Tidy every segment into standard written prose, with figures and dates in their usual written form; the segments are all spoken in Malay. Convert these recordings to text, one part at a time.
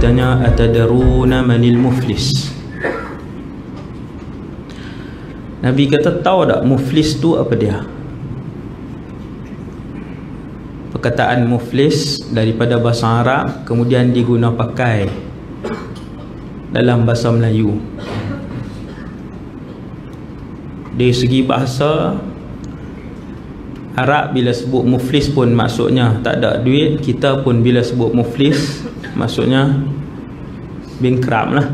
tanya, atadaruna manil muflis? Nabi kata, tahu tak muflis tu apa dia? Perkataan muflis daripada bahasa Arab kemudian diguna pakai dalam bahasa Melayu. Dari segi bahasa Arab, bila sebut muflis pun maksudnya tak ada duit. Kita pun bila sebut muflis maksudnya bankrupt lah.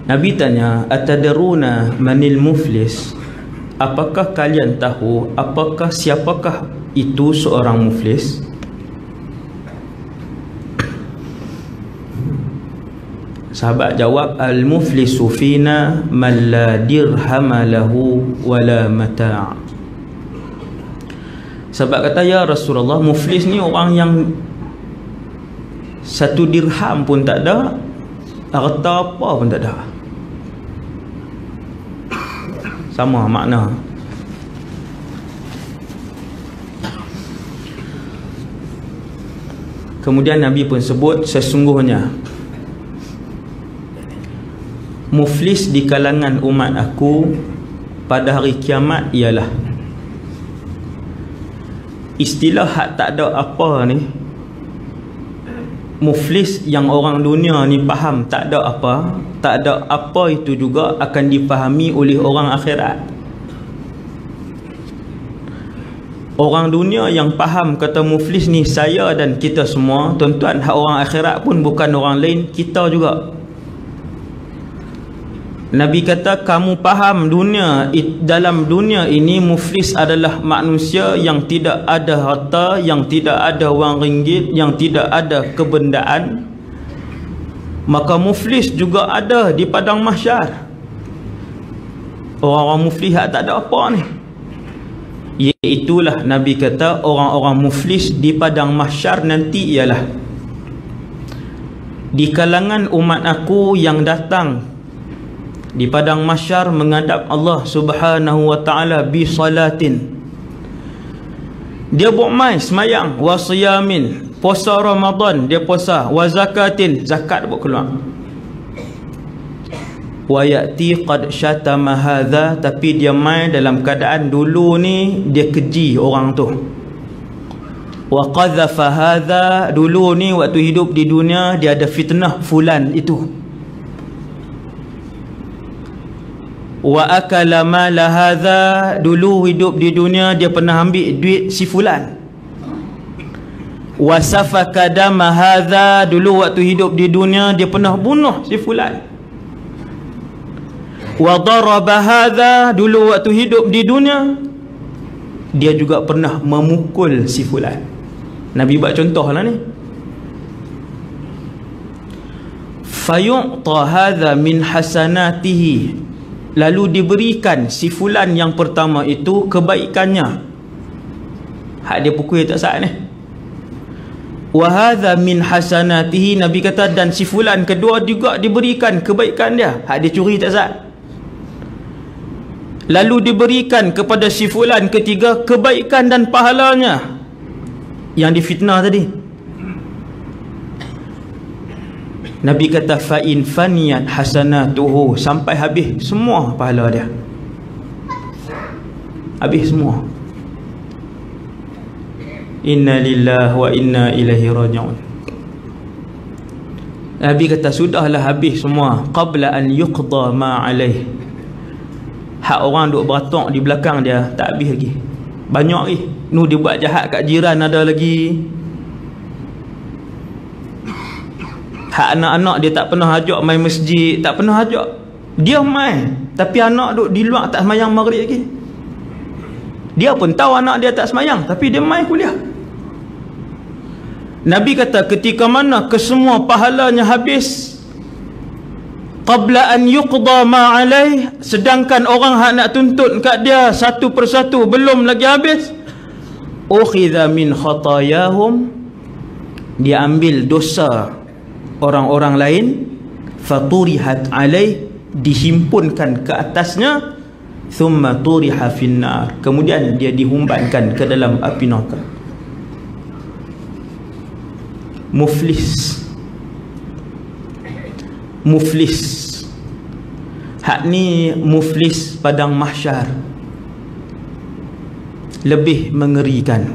Nabi tanya, atadaruna manil muflis? Apakah kalian tahu siapakah itu seorang muflis? Sahabat jawab, al-muflisu fina man la dirhama lahu wala mata'. Sahabat kata, ya Rasulullah, muflis ni orang yang satu dirham pun tak ada, harta apa pun tak ada. Sama makna. Kemudian Nabi pun sebut, sesungguhnya muflis di kalangan umat aku pada hari kiamat ialah, istilah hak tak ada apa ni, muflis yang orang dunia ni faham tak ada apa itu juga akan dipahami oleh orang akhirat. Orang dunia yang faham kata muflis ni saya dan kita semua, tuan-tuan, hak orang akhirat pun bukan orang lain, kita juga. Nabi kata, kamu faham dalam dunia ini muflis adalah manusia yang tidak ada harta, yang tidak ada wang ringgit, yang tidak ada kebendaan. Maka muflis juga ada di padang mahsyar. Orang-orang muflis tak ada apa ni. Iaitulah Nabi kata, orang-orang muflis di padang mahsyar nanti ialah di kalangan umat aku yang datang di padang mahsyar menghadap Allah Subhanahu wa taala bi salatin. Dia buat mai semayang, wa siyamin, puasa Ramadan dia puasa, wa zakatin, zakat buat keluar. Wa ya'ti qad syatama hadza, tapi dia mai dalam keadaan dulu ni dia keji orang tu. Wa qadhafa hadza, dulu ni waktu hidup di dunia dia ada fitnah fulan itu. Wa akala mala hadza, dulu hidup di dunia dia pernah ambil duit si fulan. Wa safaka dama hadza, dulu waktu hidup di dunia dia pernah bunuh si fulan. Wa daraba hadza, dulu waktu hidup di dunia dia juga pernah memukul si fulan. Nabi buat contohlah ni. Fayu'ta hadza min hasanatihi, lalu diberikan si fulan yang pertama itu kebaikannya. Hak dia pukul tak sah ni. Wa hadza min hasanatihi, Nabi kata, dan si fulan kedua juga diberikan kebaikan dia. Hak dia curi tak sah. Lalu diberikan kepada si fulan ketiga kebaikan dan pahalanya yang difitnah tadi. Nabi kata, fa in faniyat hasanatuhu, sampai habis semua pahala dia, habis semua. Inna lillahi wa inna ilaihi raji'un. Nabi kata, sudahlah habis semua, qabla an yuqda ma alaih. Hak orang duk beratok di belakang dia tak habis lagi, banyak lagi. Nu dia buat jahat kat jiran ada lagi. Hak anak-anak dia tak pernah ajak main masjid, tak pernah ajak. Dia main, tapi anak duk di luar tak semayang maghrib lagi. Dia pun tahu anak dia tak semayang, tapi dia main kuliah. Nabi kata, ketika mana kesemua pahalanya habis, qabla an yuqda ma alaih, sedangkan orang hak nak tuntut kat dia satu persatu belum lagi habis, ukhidha min khatayahum, dia ambil dosa orang-orang lain, faturihat alaih, dihimpunkan ke atasnya, thumma turiha finnar, kemudian dia dihumbankan ke dalam api neraka. Muflis. Muflis. Hak ni muflis padang mahsyar. Lebih mengerikan.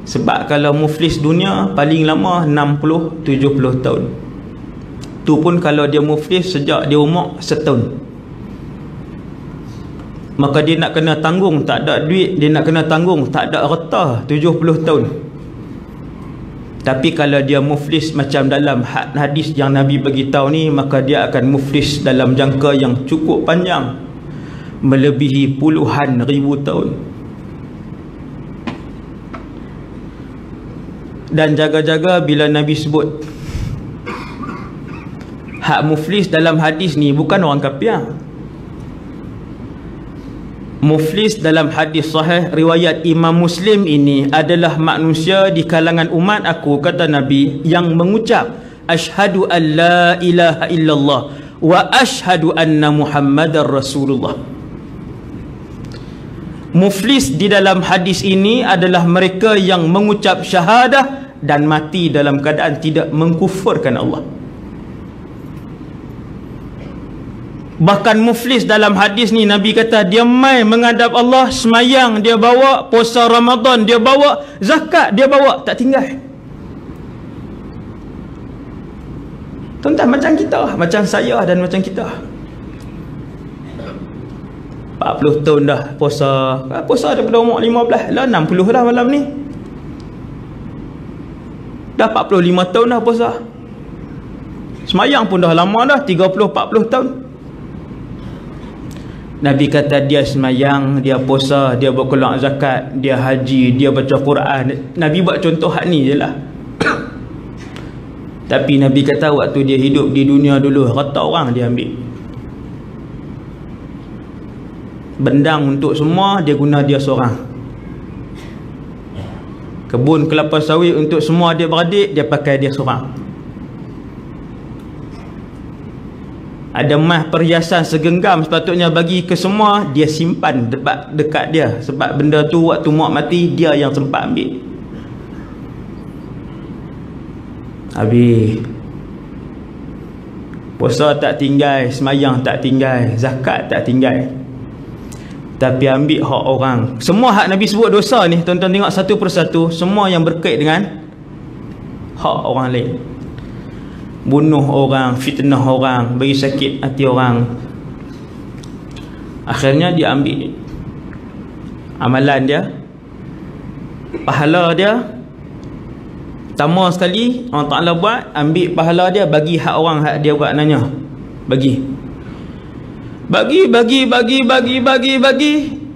Sebab kalau muflis dunia paling lama 60-70 tahun. Tu pun kalau dia muflis sejak dia umur setahun. Maka dia nak kena tanggung tak ada duit, dia nak kena tanggung tak ada harta 70 tahun. Tapi kalau dia muflis macam dalam hadis yang Nabi beritahu ni, maka dia akan muflis dalam jangka yang cukup panjang, melebihi puluhan ribu tahun. Dan jaga-jaga bila Nabi sebut hak muflis dalam hadis ni bukan orang kafir. Muflis dalam hadis sahih riwayat Imam Muslim ini adalah manusia di kalangan umat aku, kata Nabi, yang mengucap asyhadu an la ilaha illallah wa asyhadu anna Muhammadar Rasulullah. Muflis di dalam hadis ini adalah mereka yang mengucap syahadah dan mati dalam keadaan tidak mengkufurkan Allah. Bahkan muflis dalam hadis ni Nabi kata dia mai menghadap Allah, semayang dia bawa, puasa Ramadan dia bawa, zakat dia bawa, tak tinggal. Tuan-tuan, macam kita, macam saya dan macam kita. 40 tahun dah puasa. Puasa daripada umur 15 lah, 60 dah malam ni. Dah 45 tahun dah puasa. Semayang pun dah lama dah, 30-40 tahun. Nabi kata dia semayang, dia puasa, dia berkeluar zakat, dia haji, dia baca Quran. Nabi buat contoh hak ni je lah. Tapi Nabi kata waktu dia hidup di dunia dulu, harta orang dia ambil. Bendang untuk semua dia guna dia seorang. Kebun kelapa sawit untuk semua dia beradik, dia pakai dia seorang. Ada emas perhiasan segenggam sepatutnya bagi ke semua, dia simpan dekat dia. Sebab benda tu waktu mak mati dia yang sempat ambil. Habis. Puasa tak tinggal, semayang tak tinggal, zakat tak tinggal. Tapi ambil hak orang. Semua hak Nabi sebut dosa ni, tuan-tuan tengok satu persatu, semua yang berkait dengan hak orang lain. Bunuh orang, fitnah orang, bagi sakit hati orang. Akhirnya dia ambil amalan dia, pahala dia. Pertama sekali Allah Ta'ala buat, ambil pahala dia, bagi hak orang, hak dia buat nanya. Bagi.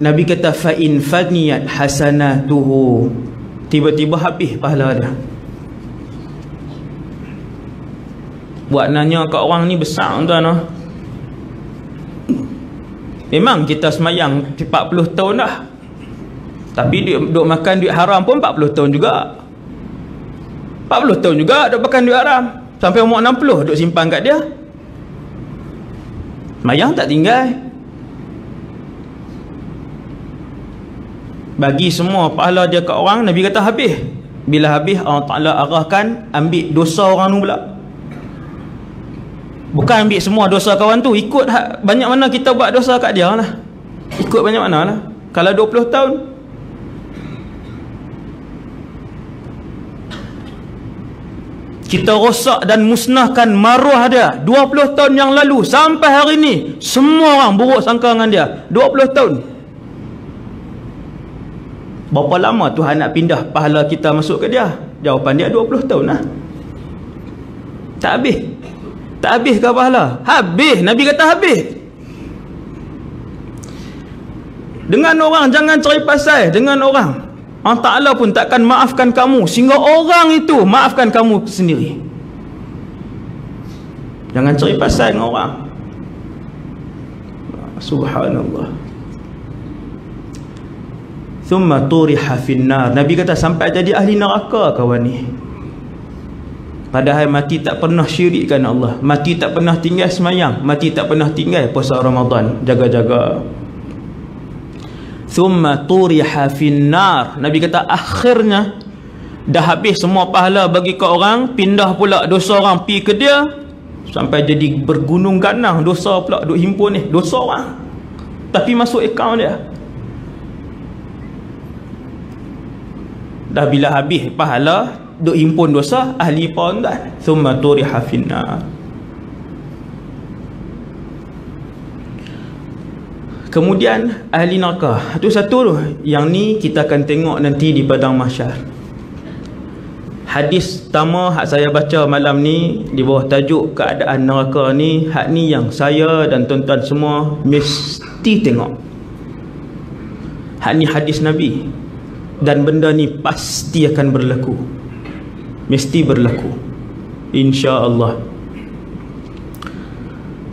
Nabi kata fa in faniyat hasanatuhu, tiba-tiba habis pahala dia. Buat nanya kat orang ni besar, tuan-tuan. Memang kita semayang 40 tahun dah, tapi duk makan duit haram pun 40 tahun juga. 40 tahun juga duk makan duit haram, sampai umur 60 duk simpan kat dia. Semayang tak tinggal. Bagi semua pahala dia kat orang, Nabi kata habis. Bila habis, Allah Ta'ala arahkan ambil dosa orang tu pula. Bukan ambil semua dosa kawan tu, ikut banyak mana kita buat dosa kat dia lah. Ikut banyak mana lah. Kalau 20 tahun, kita rosak dan musnahkan maruah dia 20 tahun yang lalu sampai hari ni, semua orang buruk sangka dengan dia. 20 tahun. Berapa lama Tuhan nak pindah pahala kita masuk ke dia? Jawapan dia 20 tahun lah. Tak habis. Tak habis ke pahala? Habis. Nabi kata habis. Dengan orang jangan cari pasal. Dengan orang, Allah Ta'ala pun takkan maafkan kamu sehingga orang itu maafkan kamu sendiri. Jangan cari pasal dengan orang. Subhanallah. Thumma turiha finnar. Nabi kata sampai jadi ahli neraka kawan ni. Padahal mati tak pernah syirikkan Allah, mati tak pernah tinggal semayang, mati tak pernah tinggal puasa Ramadan, jaga-jaga. Thumma turiha finnar. Nabi kata akhirnya Dah habis semua pahala bagi ke orang, pindah pula dosa orang pi ke dia, sampai jadi bergunung ganang dosa pula duk himpun ni, dosa orang tapi masuk akaun dia. Dah bila habis pahala, duk himpun dosa, ahli pondan, thumma turiha finnar. Kemudian ahli neraka tu satu tu. Yang ni kita akan tengok nanti di padang mahsyar. Hadis pertama hak saya baca malam ni di bawah tajuk keadaan neraka ni, hak ni yang saya dan tuan-tuan semua mesti tengok. Hak ni hadis Nabi, dan benda ni pasti akan berlaku, mesti berlaku, insya-Allah.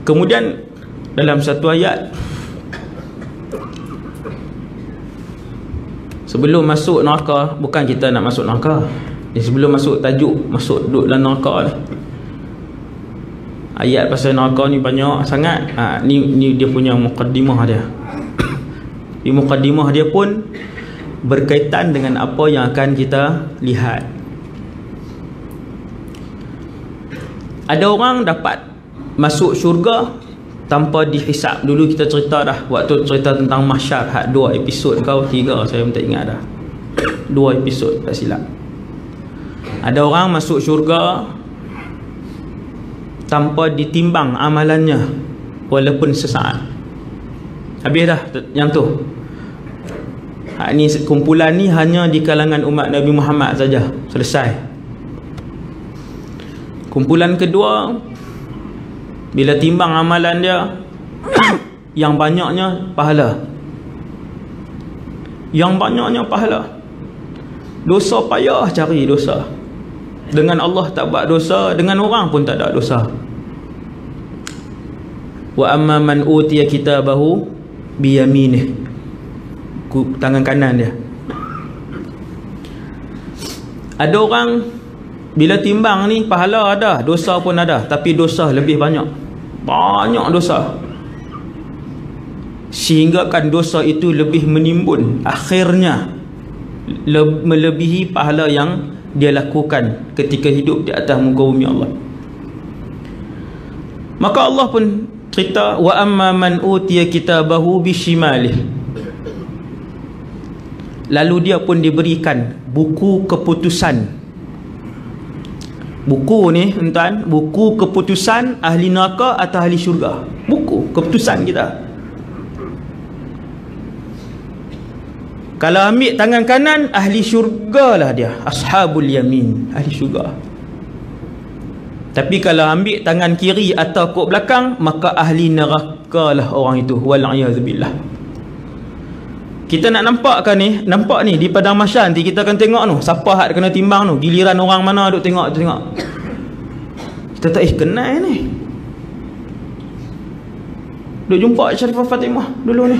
Kemudian dalam satu ayat, sebelum masuk neraka, bukan kita nak masuk neraka ni, sebelum masuk tajuk, masuk duduk dalam neraka ni, ayat pasal neraka ni banyak sangat. Ni dia punya muqaddimah dia. Di muqaddimah dia pun berkaitan dengan apa yang akan kita lihat. Ada orang dapat masuk syurga tanpa dihisap. Dulu kita cerita dah, waktu cerita tentang mahsyar, hak 2 episod kau 3, saya pun tak ingat dah, 2 episod tak silap. Ada orang masuk syurga tanpa ditimbang amalannya walaupun sesaat. Habis dah yang tu. Hak ni, kumpulan ni hanya di kalangan umat Nabi Muhammad saja, selesai. Kumpulan kedua, bila timbang amalan dia yang banyaknya pahala, yang banyaknya pahala, dosa payah cari dosa. Dengan Allah tak buat dosa, dengan orang pun tak ada dosa. Wa amma man utiya kitabahu biyaminih, tangan kanan dia. Ada orang bila timbang ni, pahala ada, dosa pun ada, tapi dosa lebih banyak, banyak dosa, sehingga kan dosa itu lebih menimbun, akhirnya melebihi pahala yang dia lakukan ketika hidup di atas muka bumi Allah. Maka Allah pun cerita, wa amma man utiya kitabahu bishimalih, lalu dia pun diberikan buku keputusan. Buku ni tuan, buku keputusan ahli neraka atau ahli syurga, buku keputusan kita. Kalau ambil tangan kanan, ahli syurga lah dia, ashabul yamin, ahli syurga. Tapi kalau ambil tangan kiri atau kok belakang, maka ahli neraka lah orang itu, wal'iyadzubillah. Kita nak nampakkan ni, nampak ni di padang mahsyar nanti kita akan tengok tu, siapa hak kena timbang tu, giliran orang mana duk tengok. Kita tak kenal ni. Duk jumpa Syarifah Fatimah dulu ni.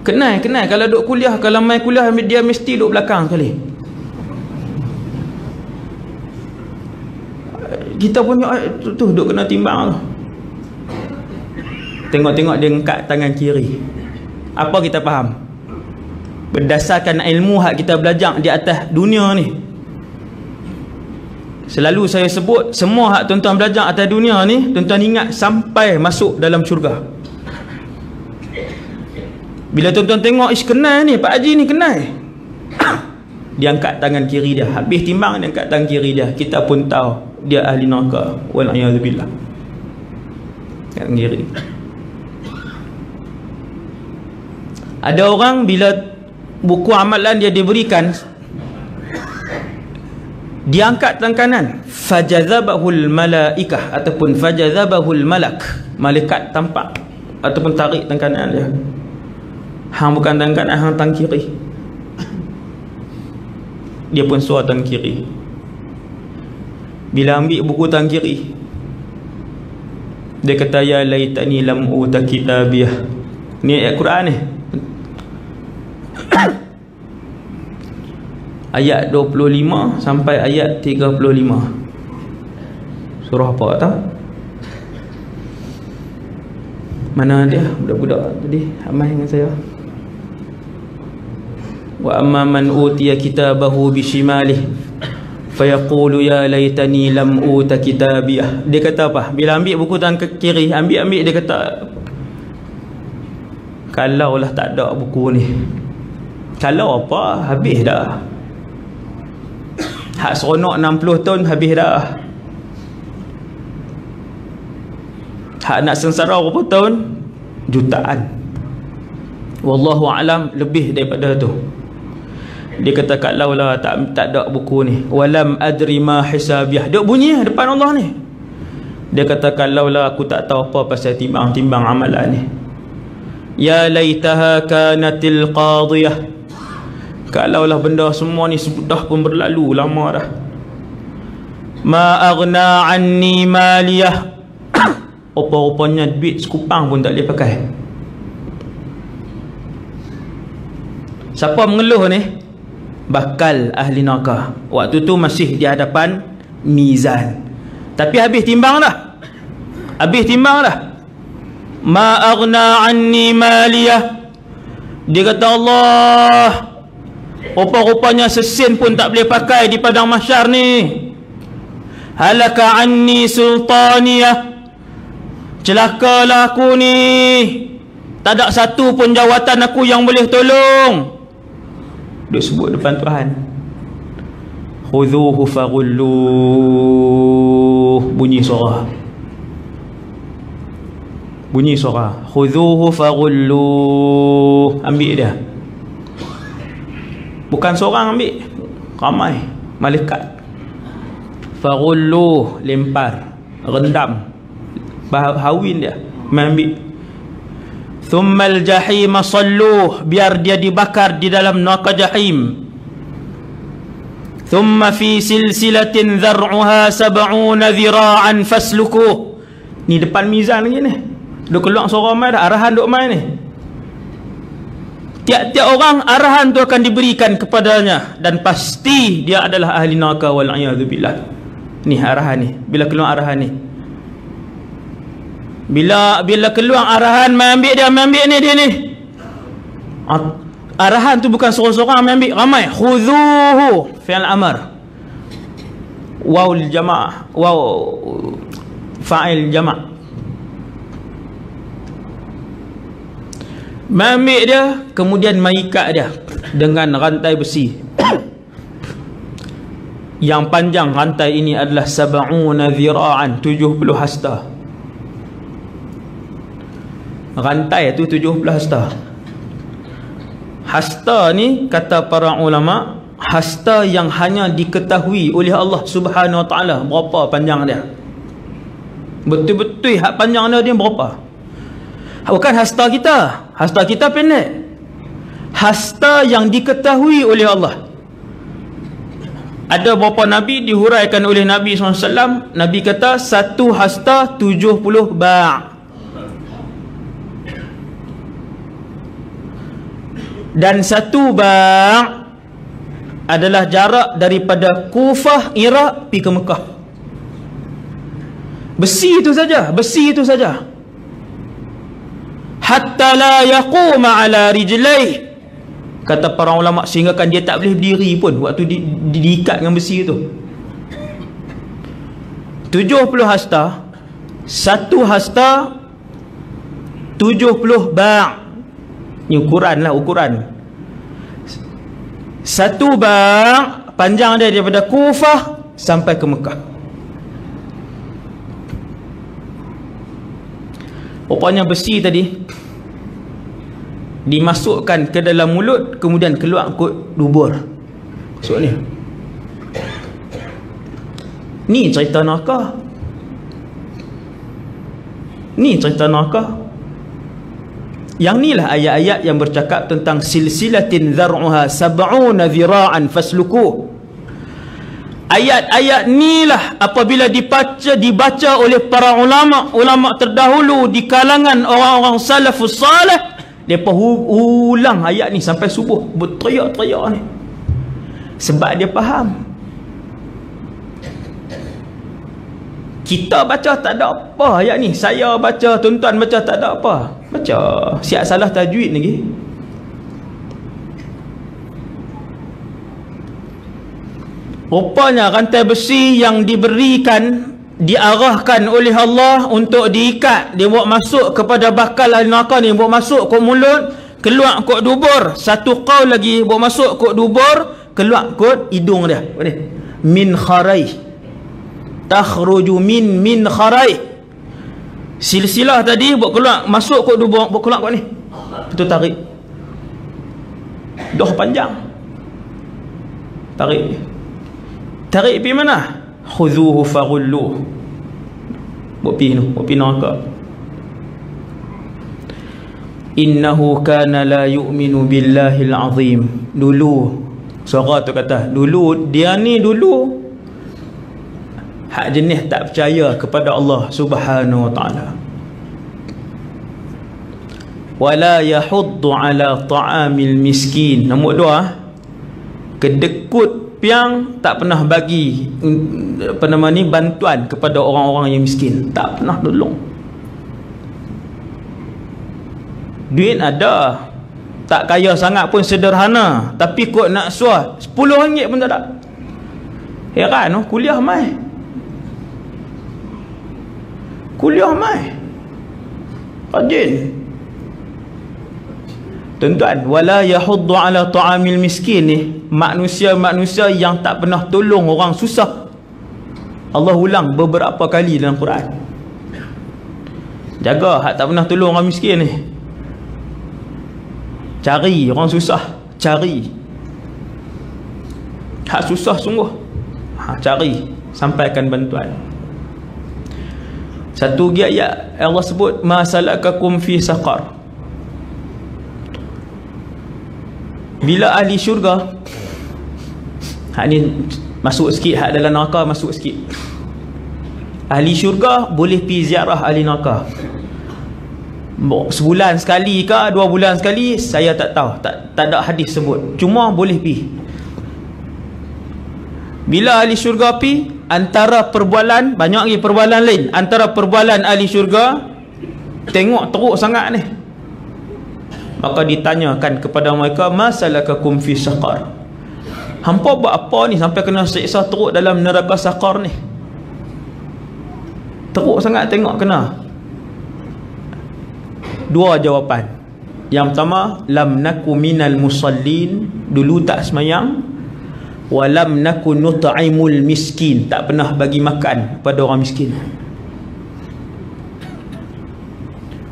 Kenal. Kalau duk kuliah, kalau main kuliah, dia mesti duk belakang sekali. Kita punya tu duk kena timbang tu. Tengok-tengok dia angkat tangan kiri. Apa kita faham? Berdasarkan ilmu hak kita belajar di atas dunia ni. Selalu saya sebut, semua hak tuan-tuan belajar atas dunia ni, tuan-tuan ingat sampai masuk dalam syurga. Bila tuan-tuan tengok, kenal ni, Pak Haji ni kenal. Dia angkat tangan kiri dia. Habis timbang, dia angkat tangan kiri dia. Kita pun tahu dia ahli neraka. Wal'iyadzubillah. Tangan kiri. Ada orang bila buku amalan dia diberikan, dia angkat tangan kanan, fajazabahul malaikah ataupun fajazabahul malak, malaikat tampak ataupun tarik tangan kanan dia. Hang bukan tangan kanan, hang tangan kiri. Dia pun suruh tangan kiri. Bila ambil buku tangan kiri, dia kata, ya laitani lam uta kitabiyah. Ni ayat Quran ni. Ayat 25 sampai ayat 35. Surah apa tahu? Mana dia budak-budak tadi amai dengan saya? Wa amma man utiya kitabahu bishimalih fayaqulu ya laitani lam uta kitabiyah. Dia kata apa? Bila ambil buku tangan ke kiri, ambil dia kata, kalaulah tak ada buku ni. Kalau apa? Habis dah. Hak seronok 60 tahun habis dah. Hak nak sengsara berapa tahun? Jutaan. Wallahu alam, lebih daripada tu. Dia kata kalaulah tak ada buku ni, walam adri ma hisabiyah. Dia bunyi depan Allah ni. Dia kata kalaulah aku tak tahu apa pasal timbang-timbang amalan ni. Ya laitaha kanatil qadiyah. Kalaulah benda semua ni sudah pun berlalu lama dah. Ma aghna anni maliyah. Rupa-rupanya duit sekupang pun tak boleh pakai. Siapa mengeluh ni? Bakal ahli neraka. Waktu tu masih di hadapan mizan. Tapi habis timbang dah. Habis timbang dah. Ma aghna anni maliyah. Dia kata Allah, rupa-rupanya sesin pun tak boleh pakai di padang mahsyar ni. Halaka anni sultaniyah. Celakalah aku ni. Tak ada satu pun jawatan aku yang boleh tolong. Dia sebut depan Tuhan. Khudhuhu faghulluh. Bunyi suara. Bunyi suara. Khudhuhu faghulluh. Ambil dia. Bukan seorang ambil, ramai malaikat. Faghulluh, lempar, rendam, hawin dia, ambil. Thummal jahim salluh, biar dia dibakar di dalam neraka jahim. Thumma fi silsilatin dhar'uha 70 dhira'an faslukuh. Ni depan mizan lagi ni. Duk keluar suara mai dah, arahan duk mai ni. Tiap-tiap orang arahan tu akan diberikan kepadanya dan pasti dia adalah ahli neraka wal a'yadzubillah. Ni arahan ni, bila keluar arahan ni. Bila keluar arahan, ambil ni dia ni. Arahan tu bukan seorang-seorang ambil, ramai. Khudhuhu fi'il amr. Waw jama', waw fa'il jama'. Ambil dia, kemudian maikat dia dengan rantai besi. Yang panjang rantai ini adalah 70 dhira'an, 70 hasta. Rantai tu 70 hasta. Hasta ni kata para ulama, hasta yang hanya diketahui oleh Allah Subhanahu Wa Taala berapa panjang dia. Betul-betul hak panjang dia berapa? Bukan hasta kita. Hasta kita pendek. Hasta yang diketahui oleh Allah. Ada beberapa Nabi dihuraikan oleh Nabi SAW. Nabi kata satu hasta 70 ba'. Dan satu ba' adalah jarak daripada Kufah, Iraq pergi ke Mekah. Besi itu saja, besi itu saja. Hatta la yaquma ala rijlaih. Kata para ulama, sehingga kan dia tak boleh berdiri pun waktu diikat dengan besi itu. 70 hasta, satu hasta 70 ba'. Ini ukuran lah, ukuran. Satu ba' panjang dia daripada Kufah sampai ke Mekah. Rupanya besi tadi dimasukkan ke dalam mulut, kemudian keluar kot dubur. Masuk ni. Ni cerita neraka. Ni cerita neraka. Yang inilah ayat-ayat yang bercakap tentang silsilatin dhar'uha 70 dhira'an faslukuh. Ayat-ayat inilah apabila dibaca oleh para ulama terdahulu di kalangan orang-orang salafus salih, depa ulang ayat ni sampai subuh, berteriak-teriak ni. Sebab dia faham. Kita baca tak ada apa ayat ni. Saya baca, tuan-tuan baca tak ada apa. Baca siap salah tajwid lagi. Rupanya rantai besi yang diberikan, diarahkan oleh Allah untuk diikat, dia bawa masuk kepada bakal ahli neraka ni, bawa masuk ke mulut, keluar kot dubur. Satu qaul lagi, bawa masuk kot dubur, keluar kot hidung dia. Min kharai, takhruju min kharai. Silsilah tadi bawa keluar, masuk kot dubur, bawa keluar kot ni, betul tarik. Dah panjang, tarik pergi mana? Khudhuhu faghulluh, buat pergi neraka. Innahu kana la yu'minu billahil azim. Dulu suara tu kata, dulu dia ni dulu hak jenis tak percaya kepada Allah Subhanahu wa taala. Wala yahuddu ala ta'amil miskin. Nombor 2, kedekut piang tak pernah bagi bantuan kepada orang-orang yang miskin, tak pernah tolong. Duit ada, tak kaya sangat pun sederhana, tapi kot nak suah RM10 pun tak ada. Heran, kuliah mai rajin. Tuan-tuan, wala yahuddu ala ta'amil miskin ni manusia-manusia yang tak pernah tolong orang susah. Allah ulang beberapa kali dalam Quran. Jaga hak tak pernah tolong orang miskin ni. Cari orang susah, cari. Hak susah sungguh, cari, sampaikan bantuan. Satu lagi ayat Allah sebut, ma salakakum fi saqar. Bila ahli syurga, hak ni masuk sikit, hak dalam neraka masuk sikit. Ahli syurga boleh pergi ziarah ahli neraka. Sebulan sekali ke 2 bulan sekali, saya tak tahu, tak ada hadis sebut, cuma boleh pergi. Bila ahli syurga pergi, antara perbualan, banyak lagi perbualan lain, antara perbualan ahli syurga, tengok teruk sangat ni, maka ditanyakan kepada mereka, masalakakum fi saqar. Hampa buat apa ni sampai kena siksa teruk dalam neraka saqar ni? Teruk sangat tengok kena. 2 jawapan. Yang pertama, lam naku minal musallin, dulu tak semayang. Wa lam naku nut'imul miskin, tak pernah bagi makan pada orang miskin.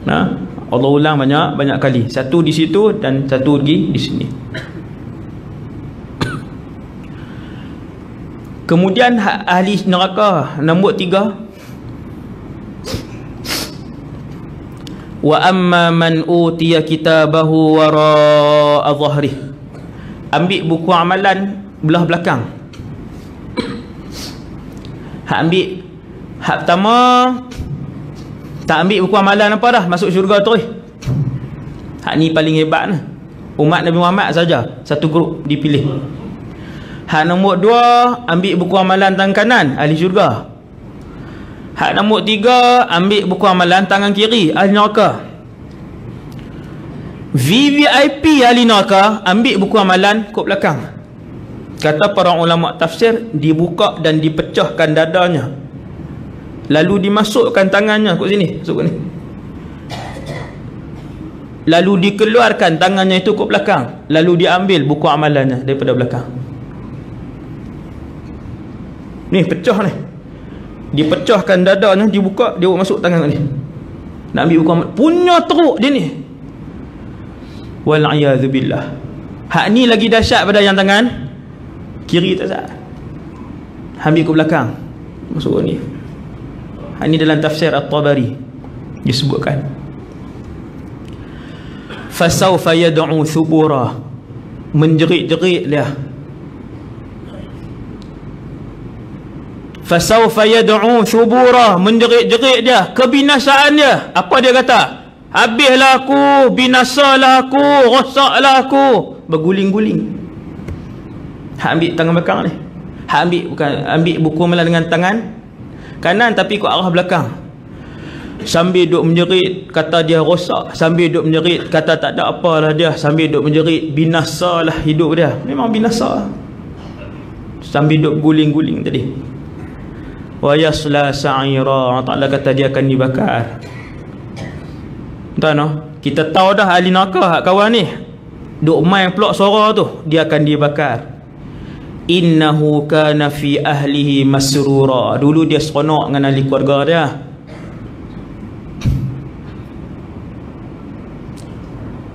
Nah, Allah ulang banyak kali. Satu di situ dan satu lagi di sini. Kemudian ahli neraka nombor 3. Wa amma man utiya kitabahu wara'a dhahrih. Ambil buku amalan belah belakang. Hak pertama, tak ambil buku amalan apa dah, masuk syurga terus. Hak ni paling hebat lah. Umat Nabi Muhammad saja, satu grup dipilih. Hak nombor 2, ambil buku amalan tangan kanan, ahli syurga. Hak nombor 3, ambil buku amalan tangan kiri, ahli neraka. VVIP ahli neraka, ambil buku amalan kot belakang. Kata para ulama tafsir, dibuka dan dipecahkan dadanya, lalu dimasukkan tangannya kat sini, masuk kat ni, lalu dikeluarkan tangannya itu kat belakang, lalu diambil buku amalannya daripada belakang. Ni pecah ni, dipecahkan dadanya, dibuka, dia masuk tangan kat ni, nak ambil buku amalan. Punya teruk dia ni, wal'iyadzubillah. Hak ni lagi dahsyat pada yang tangan kiri tak sah. Ambil ke belakang, masuk kat ni. Ini dalam tafsir At-Tabari disebutkan, fasawfa yad'u thubura, menjerit-jerit dia. Fasawfa yad'u thubura, menjerit-jerit dia, kebinasaan dia. Apa dia kata? Habislah aku, binasalah aku, rosaklah aku, berguling-guling. Hak ambil tangan belakang ni. Hak ambil buku amalan dengan tangan kanan tapi ke arah belakang, sambil duk menjerit kata dia rosak, sambil duk menjerit kata tak ada apalah dia, sambil duk menjerit binasalah hidup dia. Memang binasa. sambil duk guling-guling tadi. Wa yasla sa'ira, Allah Ta'ala kata dia akan dibakar. Tuan no? Kita tahu dah ahli neraka kawan ni. Duk main pula suara tu, dia akan dibakar. Innahu kana fi ahlihi masrura. Dulu dia seronok dengan ahli keluarga dia.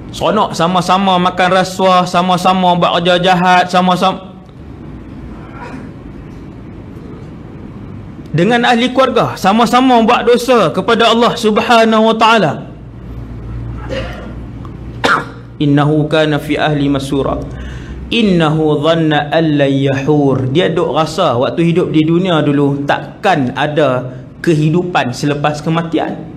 Seronok sama-sama makan rasuah, sama-sama buat kerja jahat, sama-sama dengan ahli keluarga, sama-sama buat dosa kepada Allah Subhanahu wa taala. Innahu kana fi ahli masura. Innahu dhanna an la yahur. Dia duk rasa waktu hidup di dunia dulu takkan ada kehidupan selepas kematian.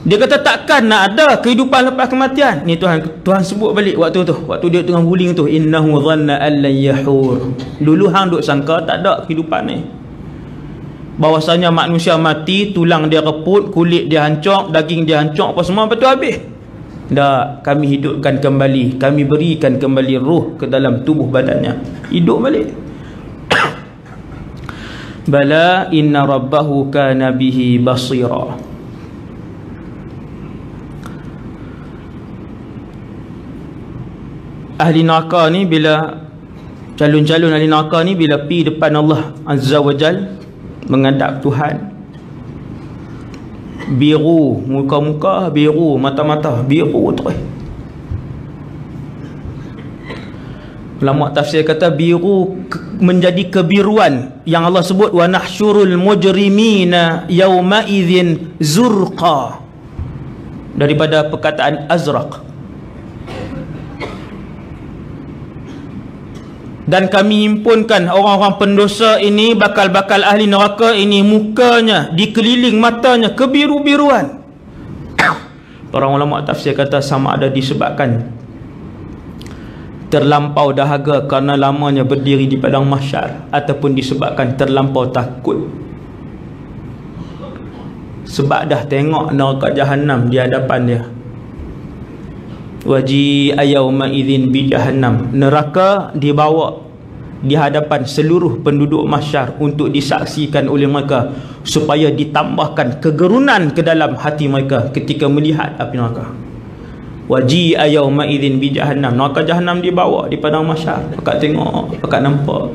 Dia kata takkan nak ada kehidupan lepas kematian. Ni Tuhan sebut balik waktu tu, waktu dia tengah guling tu, innahu dhanna an la yahur. Dulu hang duk sangka tak ada kehidupan ni, bahwasanya manusia mati, tulang dia reput, kulit dia hancur, daging dia hancur, apa semua betul habis. Tak, kami hidupkan kembali, kami berikan kembali ruh ke dalam tubuh badannya, hidup balik. Bala inna rabbahu kana bihi basira. Ahli neraka ni bila calon-calon ahli neraka ni bila pi depan Allah Azza wa Jal menghadap Tuhan, biru muka-muka, biru mata-mata, biru terus. Ulama tafsir kata biru menjadi kebiruan yang Allah sebut wa nahsyurul mujrimina yauma idzin zurqa, daripada perkataan azraq. Dan kami himpunkan orang-orang pendosa ini, bakal-bakal ahli neraka ini, mukanya dikeliling matanya kebiru-biruan. Para ulama tafsir kata sama ada disebabkan terlampau dahaga kerana lamanya berdiri di padang mahsyar, ataupun disebabkan terlampau takut sebab dah tengok neraka jahanam di hadapan dia. Waji ayauma idzin bi jahannam, neraka dibawa di hadapan seluruh penduduk mahsyar untuk disaksikan oleh mereka, supaya ditambahkan kegerunan ke dalam hati mereka ketika melihat api neraka. Waji ayauma idzin bi jahannam, neraka jahanam dibawa di padang mahsyar, pakat tengok, pakat nampak.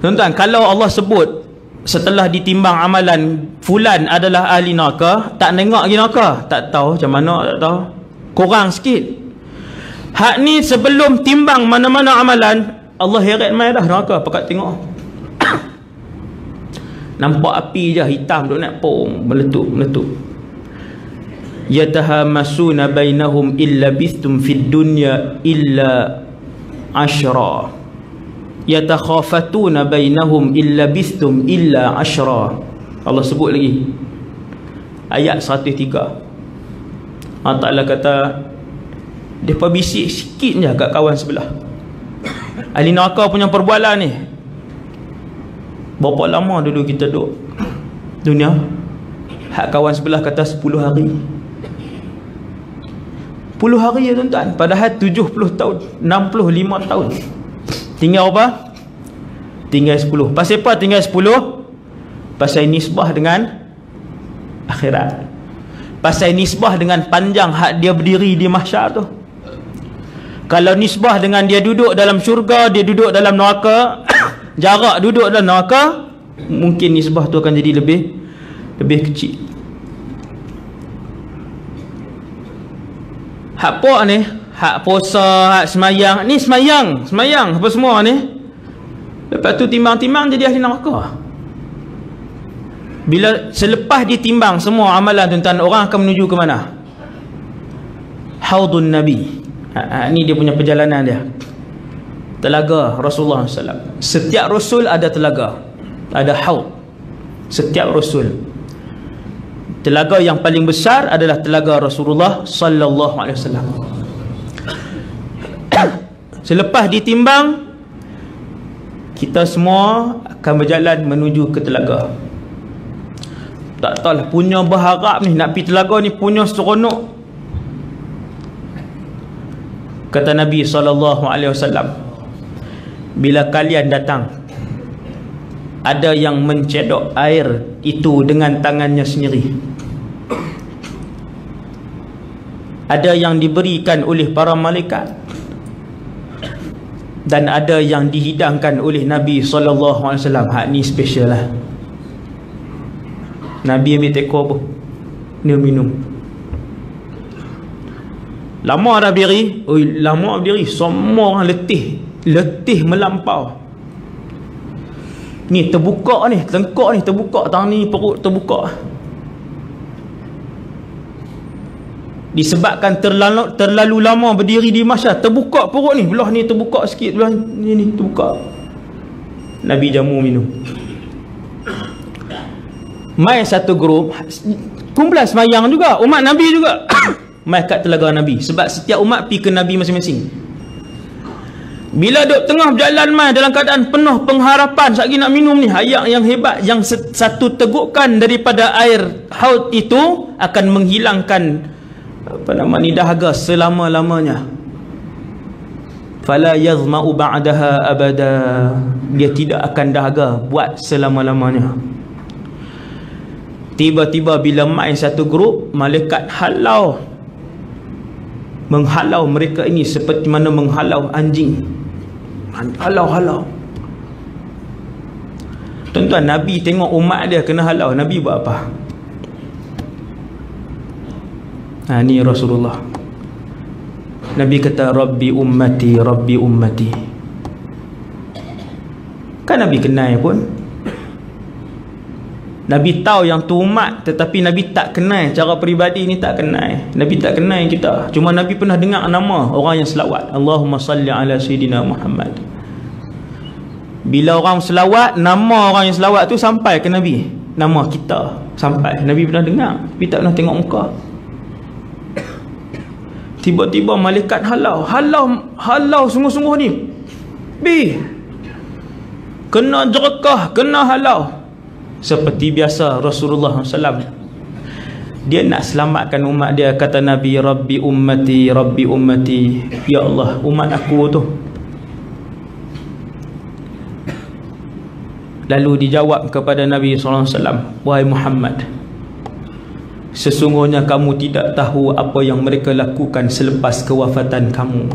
Tuan-tuan, kalau Allah sebut setelah ditimbang amalan fulan adalah ahli neraka, tak tengok lagi neraka, tak tahu macam mana, tak tahu, kurang sikit. Hak ni sebelum timbang mana-mana amalan, Allah heret mai dah neraka, pakat tengok. Nampak api je hitam duk naik, pom, meletup. Yatahamasuna bainahum illa bistum fid dunya illa ashra. Yatakhafatuna bainahum illa bistum illa ashra. Allah sebut lagi ayat 103. Allah Ta'ala kata depa bisik sikit je kat kawan sebelah. Ahli neraka punya perbualan ni, berapa lama dulu kita duduk dunia? Hak kawan sebelah kata 10 hari. 10 hari ya tuan-tuan, padahal 70 tahun, 65 tahun. Tinggal apa? Tinggal 10. Pasal apa tinggal 10? Pasal nisbah dengan akhirat. Pasal nisbah dengan panjang hak dia berdiri di mahsyar tu. Kalau nisbah dengan dia duduk dalam syurga, dia duduk dalam neraka, jarak duduk dalam neraka, mungkin nisbah tu akan jadi lebih kecil. Hak apa ni? Hak puasa, hak semayang. Ni semayang apa semua ni. Lepas tu timbang-timbang jadi ahli neraka. Bila selepas ditimbang semua amalan tuan-tuan, orang akan menuju ke mana? Haudun Nabi. Ni dia punya perjalanan dia. Telaga Rasulullah SAW. Setiap Rasul ada telaga, ada haud. Setiap Rasul. Telaga yang paling besar adalah telaga Rasulullah sallallahu alaihi wasallam. Selepas ditimbang, kita semua akan berjalan menuju ke telaga. Tak tahulah, punya berharap ni nak pergi telaga ni, punya seronok. Kata Nabi SAW, bila kalian datang, ada yang mencedok air itu dengan tangannya sendiri, ada yang diberikan oleh para malaikat, dan ada yang dihidangkan oleh Nabi SAW. Hak ni special lah. Nabi ambil teko apa? Dia minum. Lama dah berdiri. Lama berdiri. Semua orang letih. Letih melampau. Ni terbuka ni. Tengkok ni terbuka. Tangan ni perut terbuka. Disebabkan terlalu lama berdiri di mahsyar, terbuka perut ni. Belah ni terbuka sikit. Belah ni terbuka. Nabi jamu minum. Mai satu grup kumpulan semayang juga, umat Nabi juga. Mai kat telaga Nabi. Sebab setiap umat pergi ke Nabi masing-masing. Bila duduk tengah berjalan mai dalam keadaan penuh pengharapan, sekali nak minum ni, air yang hebat, yang satu tegukan daripada air haud itu akan menghilangkan dahaga selama-lamanya. Fala yazma'u ba'daha abada. Dia tidak akan dahaga buat selama-lamanya. Tiba-tiba bila main satu grup, malaikat menghalau mereka ini seperti mana menghalau anjing. Halau. Tuan-tuan, Nabi tengok umat dia kena halau, Nabi buat apa? Ni Rasulullah. Nabi kata, Rabbi ummati, Rabbi ummati. Kan Nabi kenal pun. Nabi tahu yang tu umat, tetapi Nabi tak kenal cara peribadi ni, tak kenal. Nabi tak kenal kita. Cuma Nabi pernah dengar nama orang yang selawat, Allahumma salli ala Sayyidina Muhammad. Bila orang selawat, nama orang yang selawat tu sampai ke Nabi. Nama kita sampai. Nabi pernah dengar, tapi tak pernah tengok muka. Tiba-tiba malaikat halau sungguh-sungguh ni. Kena jerakah, kena halau. Seperti biasa Rasulullah SAW, dia nak selamatkan umat dia. Kata Nabi, Rabbi ummati, Rabbi ummati. Ya Allah, umat aku tu. Lalu dijawab kepada Nabi SAW, wahai Muhammad, sesungguhnya kamu tidak tahu apa yang mereka lakukan selepas kewafatan kamu,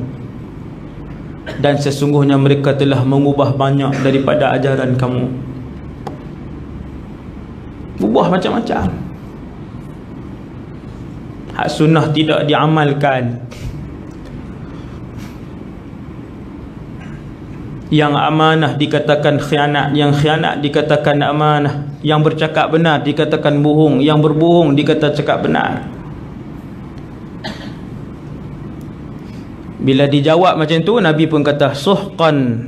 dan sesungguhnya mereka telah mengubah banyak daripada ajaran kamu. Ubah macam-macam. Hak sunnah tidak diamalkan. Yang amanah dikatakan khianat, yang khianat dikatakan amanah, yang bercakap benar dikatakan bohong, yang berbohong dikata cakap benar. Bila dijawab macam tu, Nabi pun kata, suhqan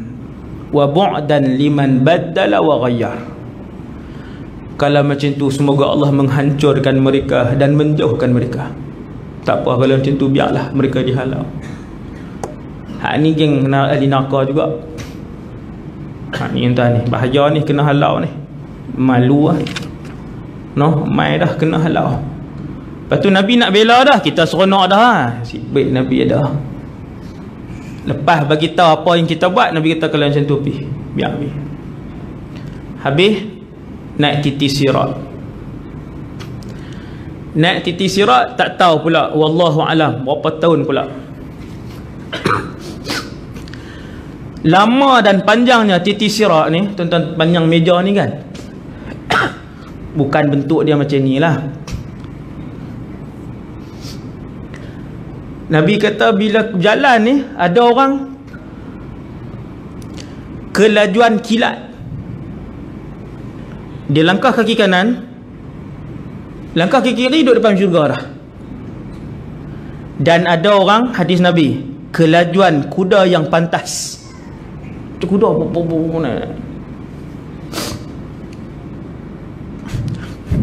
wa bu'dan liman baddala wa ghayyar. Kalau macam tu, semoga Allah menghancurkan mereka dan menjauhkan mereka. Tak apa kalau macam tu, biarlah mereka dihalau. Hak ni geng ahli neraka juga. Hak ni entah ni, bahaya ni, kena halau ni. Malu lah. Mai dah kena halau. Lepas tu Nabi nak bela dah, kita seronok dah. Baik Nabi dah. Lepas bagi tahu apa yang kita buat, Nabi kata kalau macam tu pergi, biar pergi. Habis naik titi sirat. Naik titi sirat tak tahu pula, wallahu alam berapa tahun pula. Lama dan panjangnya titi sirat ni, tuan-tuan, panjang meja ni kan. Bukan bentuk dia macam ni lah. Nabi kata bila berjalan ni, ada orang kelajuan kilat. Dia langkah kaki kanan, langkah kaki kiri, duduk depan syurga dah. Dan ada orang, hadis Nabi, kelajuan kuda yang pantas. Tu kuda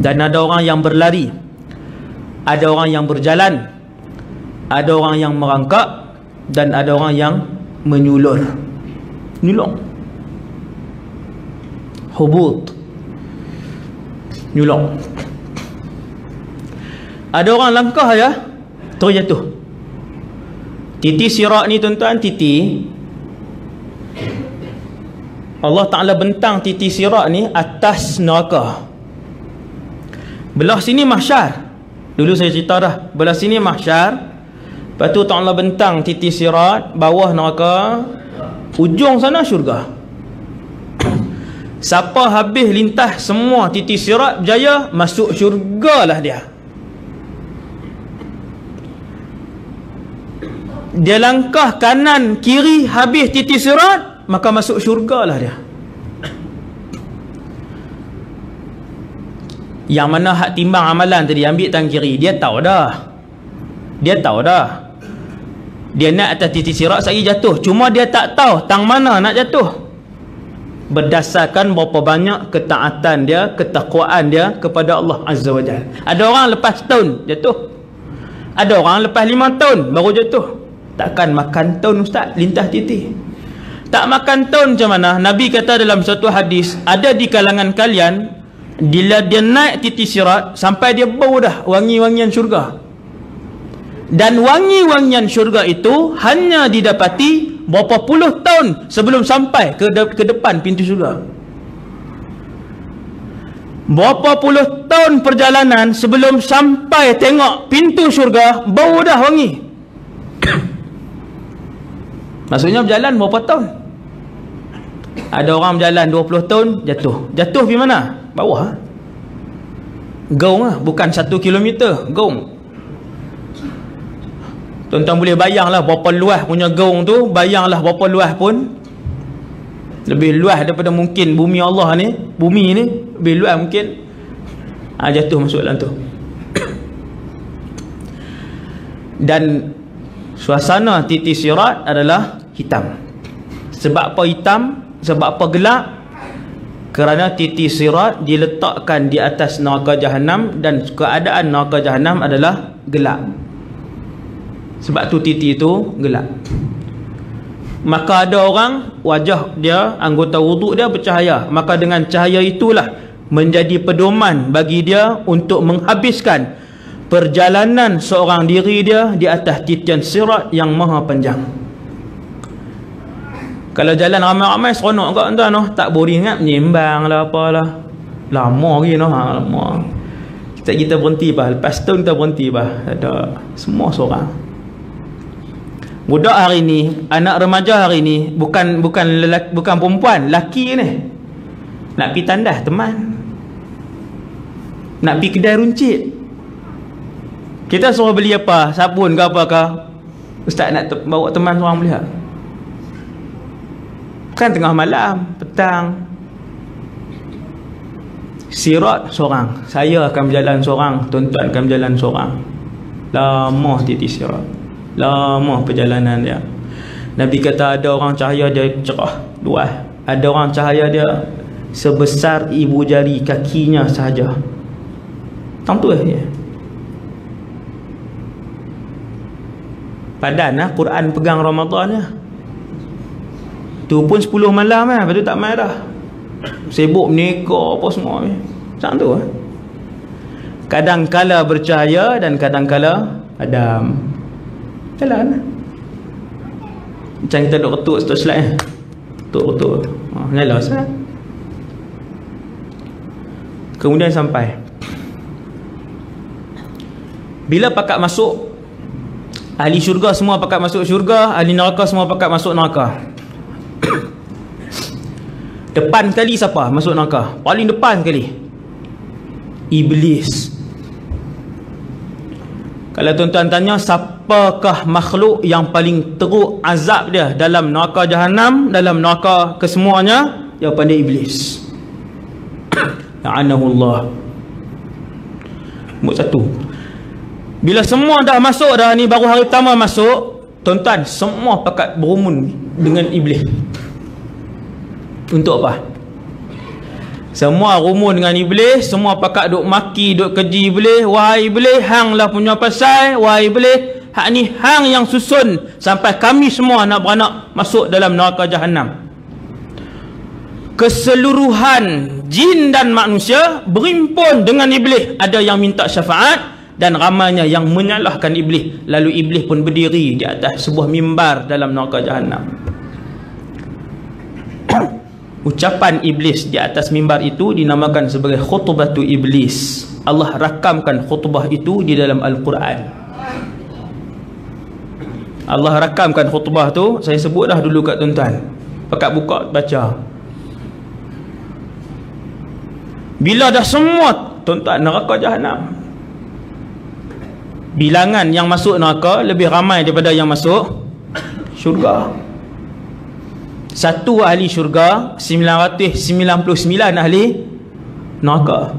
dan ada orang yang berlari, ada orang yang berjalan, ada orang yang merangkak, dan ada orang yang menyulur. Nyulur, hubut, nyulur. Ada orang langkah ya, terjatuh. Titi sirat ni tuan-tuan, titi Allah Ta'ala bentang titi sirat ni atas neraka. Belah sini mahsyar. Dulu saya cerita dah, belah sini mahsyar, lepas tu Ta'ala bentang titi sirat, bawah neraka, ujung sana syurga. Siapa habis lintas semua titi sirat berjaya, masuk syurga lah dia. Dia langkah kanan kiri habis titi sirat, maka masuk syurga lah dia. Yang mana hak timbang amalan tadi ambil tangan kiri, dia tahu dah. Dia tahu dah. Dia nak atas titi sirat sekali jatuh, cuma dia tak tahu tang mana nak jatuh. Berdasarkan berapa banyak ketaatan dia, ketakwaan dia kepada Allah Azza wa Jalla. Ada orang lepas tahun jatuh, ada orang lepas 5 tahun baru jatuh. Takkan makan tahun ustaz lintas titi. Tak makan tahun macam mana? Nabi kata dalam satu hadis, ada di kalangan kalian, bila dia naik titi sirat sampai dia bau dah wangi-wangian syurga. Dan wangi-wangian syurga itu hanya didapati berapa puluh tahun sebelum sampai ke depan pintu syurga. Berapa puluh tahun perjalanan sebelum sampai tengok pintu syurga, bau dah wangi. Maksudnya berjalan berapa tahun? Ada orang berjalan 20 tahun jatuh. Jatuh di mana? Bawah. Gaung lah, bukan 1 kilometer, gaung. Tuan-tuan boleh bayanglah berapa luas punya gaung tu, bayanglah berapa luas pun. Lebih luas daripada mungkin bumi Allah ni, bumi ni lebih luas mungkin. Jatuh masuk dalam tu. Dan suasana titi sirat adalah hitam. Sebab apa hitam? Sebab apa gelap? Kerana titi sirat diletakkan di atas neraka Jahannam, dan keadaan neraka Jahannam adalah gelap. Sebab tu titi itu gelap. Maka ada orang wajah dia, anggota wuduk dia bercahaya, maka dengan cahaya itulah menjadi pedoman bagi dia untuk menghabiskan perjalanan seorang diri dia di atas titian sirat yang maha panjang. Kalau jalan ramai-ramai seronok kat tuan noh, tak boring kan, menyembang lah apalah. Lama lagi noh, lama. Kita berhenti bah, lepas tahun kita berhenti bah. Ada semua seorang. Budak hari ni, anak remaja hari ni bukan perempuan, laki ni. Nak pergi tandas teman. Nak pergi kedai runcit. Kita suruh beli apa? Sabun ke apa ke? Ustaz nak bawa teman seorang beli tak? Kan tengah malam, petang. Sirat seorang, saya akan berjalan seorang, tuan-tuan akan berjalan seorang. Lama titi sirat, lama perjalanan dia. Nabi kata ada orang cahaya dia cerah, luas. Ada orang cahaya dia sebesar ibu jari kakinya sahaja. Tentu ya. Padan lah Quran pegang Ramadan ya. Tu pun 10 malam lah, lepas tu tak main dah. Sibuk menikah apa semua ni. Macam tu lah. Kadang-kala bercahaya dan kadang-kala padam. Jalan lah. Macam kita duduk ketuk satu slide. Ketuk-ketuk. Nyala sah. Kemudian sampai. Bila pakat masuk, ahli syurga semua pakat masuk syurga, ahli neraka semua pakat masuk neraka. Depan sekali siapa masuk neraka? Paling depan sekali Iblis. Kalau tuan-tuan tanya siapakah makhluk yang paling teruk azab dia dalam neraka Jahannam, dalam neraka kesemuanya, jawapan dia Iblis. La'anahullah. Nombor 1. Bila semua dah masuk dah ni, baru hari pertama masuk, tuan-tuan semua pakat berumun dengan Iblis. Untuk apa? Semua rumun dengan Iblis, semua pakat duk maki, duk keji Iblis. Wahai Iblis, hang lah punya pasal. Wahai Iblis, hak ni hang yang susun sampai kami semua nak beranak masuk dalam neraka Jahannam. Keseluruhan jin dan manusia berimpun dengan Iblis. Ada yang minta syafaat dan ramainya yang menyalahkan iblis. Lalu iblis pun berdiri di atas sebuah mimbar dalam neraka Jahannam. Ucapan iblis di atas mimbar itu dinamakan sebagai khutbatu iblis. Allah rakamkan khutbah itu di dalam Al-Quran. Allah rakamkan khutbah tu, saya sebut dah dulu kat tuan-tuan. Pakat buka baca. Bila dah semua tuan-tuan neraka Jahannam, bilangan yang masuk neraka lebih ramai daripada yang masuk syurga. Satu ahli syurga, 999 ahli neraka.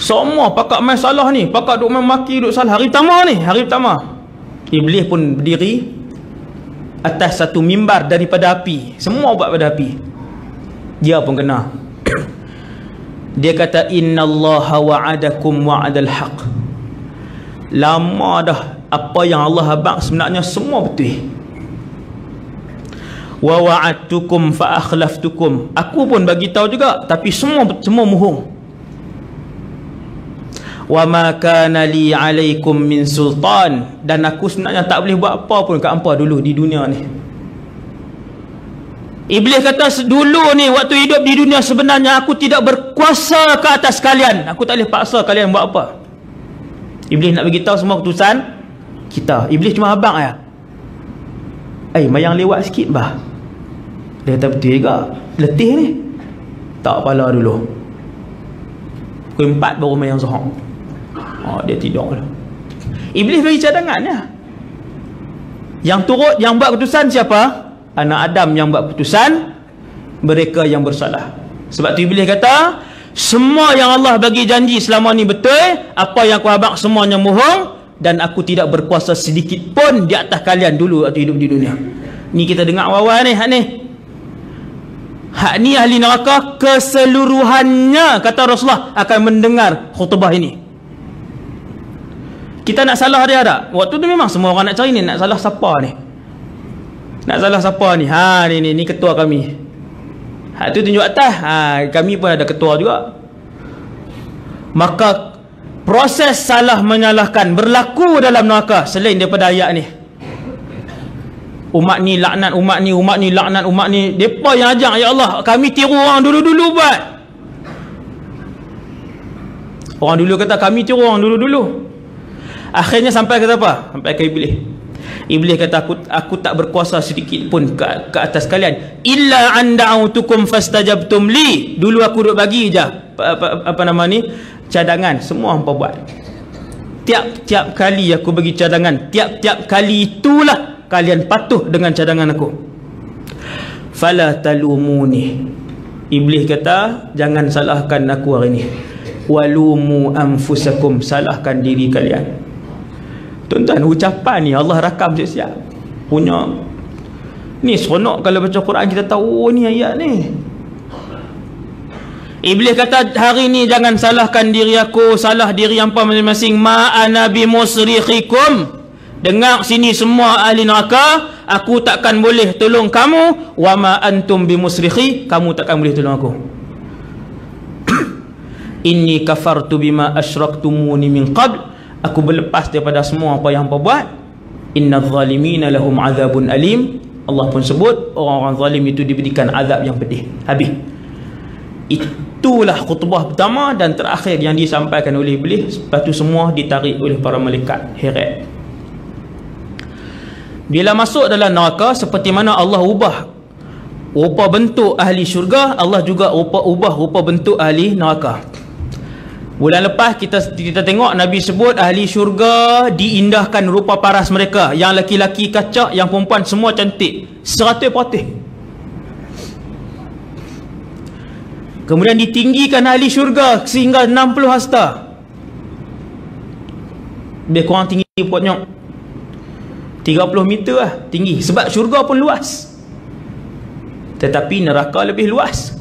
Semua pakat main salah ni, pakat duk main maki, duk salah. Hari pertama ni, hari pertama iblis pun berdiri atas satu mimbar daripada api. Semua buat pada api. Dia pun kena. Dia kata, innallaha wa'adakum wa'adal haq. Lama dah apa yang Allah abang sebenarnya semua betul. Wa wa'adtukum fa akhlaftukum. Aku pun bagi tahu juga, tapi semua bohong. Wa ma kana li 'alaikum min sultan. Dan aku sebenarnya tak boleh buat apa pun kat hangpa dulu di dunia ni. Iblis kata dulu ni waktu hidup di dunia sebenarnya aku tidak berkuasa ke atas kalian. Aku tak boleh paksa kalian buat apa. Iblis nak bagi tahu semua keputusan kita. Iblis cuma abang ya. Mayang lewat sikit bah. Dia kata betul juga. Letih ni. Tak kepala dulu. Pukul 4 baru mayang zuhur. Dia tidur lah. Iblis bagi cadangannya. Yang turut, yang buat keputusan siapa? Anak Adam yang buat keputusan. Mereka yang bersalah. Sebab tu Iblis kata, semua yang Allah bagi janji selama ni betul. Apa yang aku abang semuanya bohong. Dan aku tidak berkuasa sedikit pun di atas kalian dulu waktu hidup di dunia. Ni kita dengar awal-awal ni, hak ni. Hak ni ahli neraka keseluruhannya, kata Rasulullah, akan mendengar khutbah ini. Kita nak salah dia tak? Waktu tu memang semua orang nak cari ni, nak salah siapa ni? Nak salah siapa ni? Ni ketua kami. Hak tu tunjuk atas. Kami pun ada ketua juga. Maka proses salah menyalahkan berlaku dalam neraka selain daripada ayat ni. Umat ni laknat umat ni, umat ni laknat umat ni. Depa yang ajak, ya Allah, kami tiru orang dulu-dulu buat. Orang dulu kata kami tiru orang dulu-dulu. Akhirnya sampai ke apa? Sampai ke Iblis. Iblis kata aku tak berkuasa sedikit pun ke atas kalian. Illa an da'utukum fastajabtum li. Dulu aku duk bagi je apa nama ni? Cadangan. Semua hangpa buat. Tiap-tiap kali aku bagi cadangan, tiap-tiap kali itulah kalian patuh dengan cadangan aku. Fala talumuni. Iblis kata, jangan salahkan aku hari ni. Walumu anfusakum. Salahkan diri kalian. Tuan-tuan, ucapan ni Allah rakam siap-siap. Punya ni seronok kalau baca Quran kita tahu ni ayat ni. Iblis kata, hari ni jangan salahkan diri aku, salah diri hampa masing-masing. Ma ana bimusrikhikum. Dengar sini semua ahli neraka, aku takkan boleh tolong kamu. Wa ma antum bimusrikhi, kamu takkan boleh tolong aku. Inni kafartu bima asyraktumuni min qabl. Aku berlepas daripada semua apa yang hampa buat. Innadh zalimina lahum azabun alim. Allah pun sebut orang-orang zalim itu diberikan azab yang pedih. Habis. Itulah khutbah pertama dan terakhir yang disampaikan oleh Iblis. Lepas tu semua ditarik oleh para malaikat. Heret. Bila masuk dalam neraka, seperti mana Allah ubah rupa bentuk ahli syurga, Allah juga ubah rupa bentuk ahli neraka. Bulan lepas kita tengok Nabi sebut ahli syurga diindahkan rupa paras mereka. Yang laki-laki kacak, yang perempuan semua cantik. 100%. Kemudian ditinggikan ahli syurga sehingga 60 hasta. Lebih kurang tinggi pokoknya 30 meter lah tinggi. Sebab syurga pun luas. Tetapi neraka lebih luas.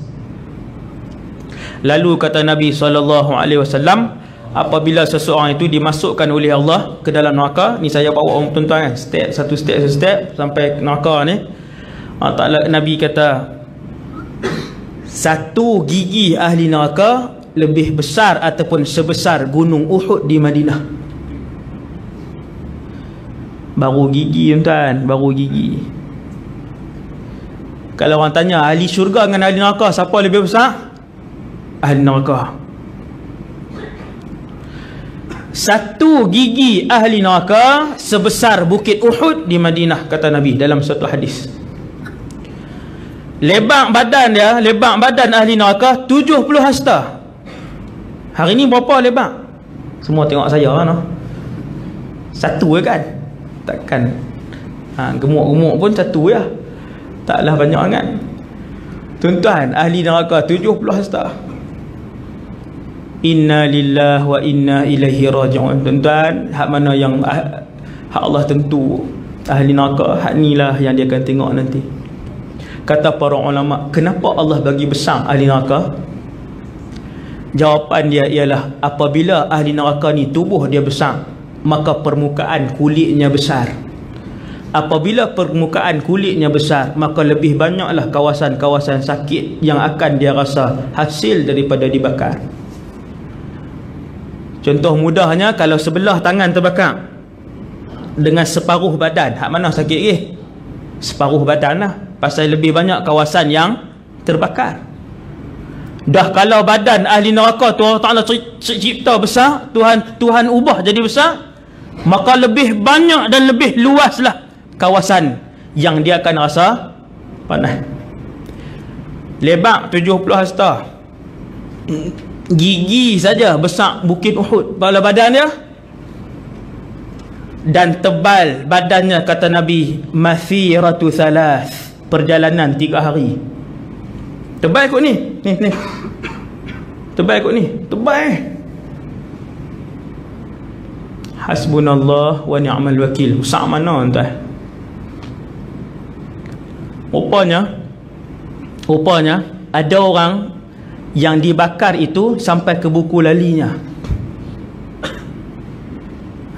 Lalu kata Nabi SAW, apabila seseorang itu dimasukkan oleh Allah ke dalam neraka, ni saya bawa orang tuan-tuan kan, satu step sampai neraka ni. Nabi kata, satu gigi ahli neraka lebih besar ataupun sebesar gunung Uhud di Madinah. Baru gigi tuan, baru gigi. Kalau orang tanya ahli syurga dengan ahli neraka siapa lebih besar? Ahli neraka. Satu gigi ahli neraka sebesar bukit Uhud di Madinah, kata Nabi dalam satu hadis. Lebar badan dia, lebar badan ahli neraka 70 hasta. Hari ni berapa lebar? Semua tengok saya kan? Satu je kan? Takkan gemuk-gemuk pun satu je. Taklah banyak kan? Tuan-tuan, ahli neraka 70 hasta. Inna lillahi wa inna ilaihi raji'un. Tuan-tuan, hak mana yang hak Allah tentu ahli neraka, hak inilah yang dia akan tengok nanti. Kata para ulama, kenapa Allah bagi besar ahli neraka? Jawapan dia ialah apabila ahli neraka ni tubuh dia besar, maka permukaan kulitnya besar. Apabila permukaan kulitnya besar, maka lebih banyaklah kawasan-kawasan sakit yang akan dia rasa hasil daripada dibakar. Contoh mudahnya, kalau sebelah tangan terbakar dengan separuh badan, hak mana sakit ke? Separuh badan lah, pasal lebih banyak kawasan yang terbakar. Dah kalau badan ahli neraka tu Allah Ta'ala cipta besar, Tuhan ubah jadi besar, maka lebih banyak dan lebih luaslah kawasan yang dia akan rasa panas. Lebar 70 hasta. Gigi saja besar bukit Uhud kepala badan dia. Dan tebal badannya, kata Nabi, mathiratu thalath, perjalanan 3 hari. Tebal kot ni. Ni. Tebal kot ni. Tebal. Hasbunallah wa ni'mal wakil. Besar mana tuan? Rupanya ada orang yang dibakar itu sampai ke buku lalinya.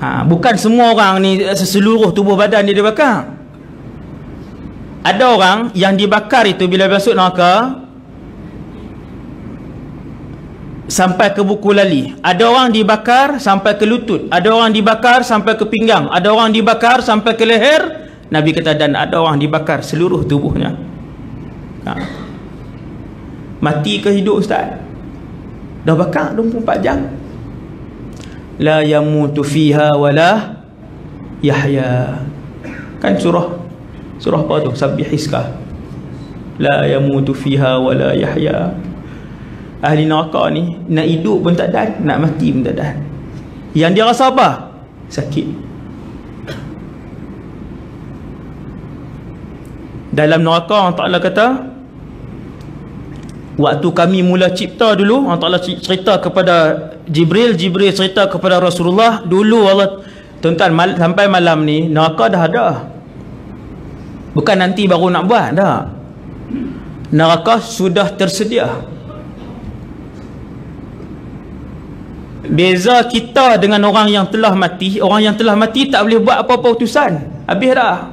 Bukan semua orang ni seluruh tubuh badan dia dibakar. Ada orang yang dibakar itu bila masuk neraka sampai ke buku lali. Ada orang dibakar sampai ke lutut, ada orang dibakar sampai ke pinggang, ada orang dibakar sampai ke leher. Nabi kata, dan ada orang dibakar seluruh tubuhnya. Mati ke hidup ustaz? Dah bakar 24 jam. La yamutu fiha wala yahya. Kan surah apa tu? Sabbihiska. La yamutu fiha wala yahya. Ahli neraka ni nak hidup pun tak ada, nak mati pun tak ada. Yang dia rasa apa? Sakit. Dalam neraka Allah Ta'ala kata, waktu kami mula cipta dulu, Allah Ta'ala cerita kepada Jibril cerita kepada Rasulullah. Dulu Allah, tuan-tuan, sampai malam ni neraka dah ada. Bukan nanti baru nak buat, dah. Neraka sudah tersedia. Beza kita dengan orang yang telah mati, orang yang telah mati tak boleh buat apa-apa utusan. Habis dah.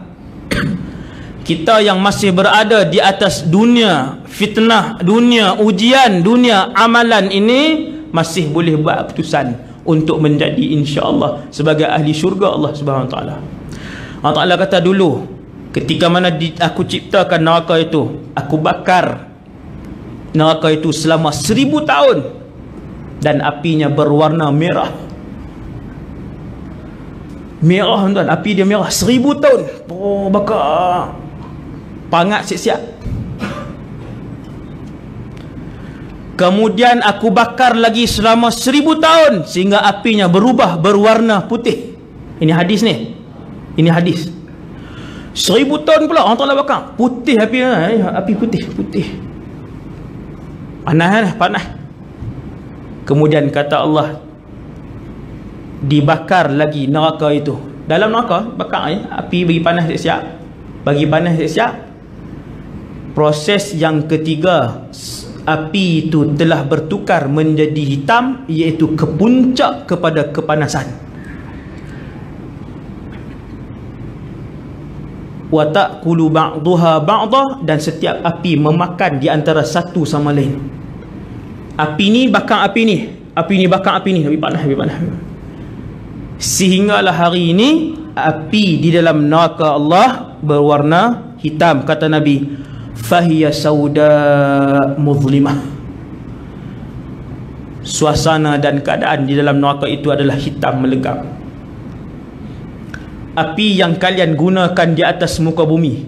Kita yang masih berada di atas dunia fitnah, dunia ujian, dunia amalan ini masih boleh buat keputusan untuk menjadi insya-Allah sebagai ahli syurga Allah Subhanahu Wa Taala. Allah Taala kata dulu, ketika mana aku ciptakan neraka itu, aku bakar neraka itu selama 1000 tahun dan apinya berwarna merah. Merah tuan, api dia merah 1000 tahun. Oh, bakar. Pangat siap-siap. Kemudian aku bakar lagi selama 1000 tahun sehingga apinya berubah berwarna putih. Ini hadis ni. Ini hadis. 1000 tahun pula orang Ta'ala bakar. Putih api putih. Panas. Kemudian kata Allah, dibakar lagi neraka itu. Dalam neraka bakar api bagi panas siap-siap. Bagi panas siap-siap. Proses yang ketiga, api itu telah bertukar menjadi hitam, iaitu kepuncak kepada kepanasan. Wa ta'kulu ba'daha ba'dah, dan setiap api memakan di antara satu sama lain. Api ni bakar api ni, api ni bakar api ni, lebih panas, lebih panas. Sehinggalah hari ini api di dalam neraka Allah berwarna hitam. Kata Nabi, fahiya sauda muzlimah. Suasana dan keadaan di dalam neraka itu adalah hitam melegap. Api yang kalian gunakan di atas muka bumi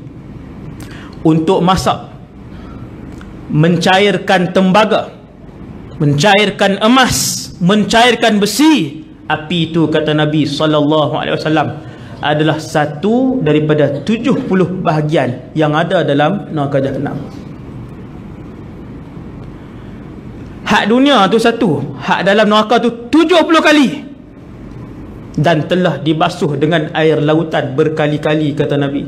untuk masak, mencairkan tembaga, mencairkan emas, mencairkan besi, api itu kata Nabi SAW adalah satu daripada 70 bahagian yang ada dalam neraka Jahannam. Hak dunia tu satu, hak dalam neraka tu 70 kali, dan telah dibasuh dengan air lautan berkali-kali kata Nabi.